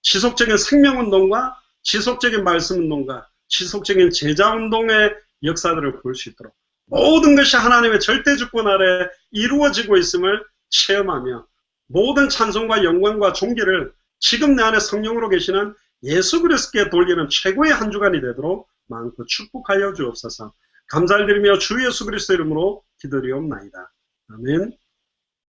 Speaker 1: 지속적인 생명운동과 지속적인 말씀운동과 지속적인 제자운동의 역사들을 볼 수 있도록 모든 것이 하나님의 절대주권 아래 이루어지고 있음을 체험하며 모든 찬송과 영광과 존귀를 지금 내 안에 성령으로 계시는 예수 그리스도께 돌리는 최고의 한 주간이 되도록 마음껏 축복하여 주옵소서. 감사를 드리며 주 예수 그리스도 이름으로 기도드리옵나이다. 아멘.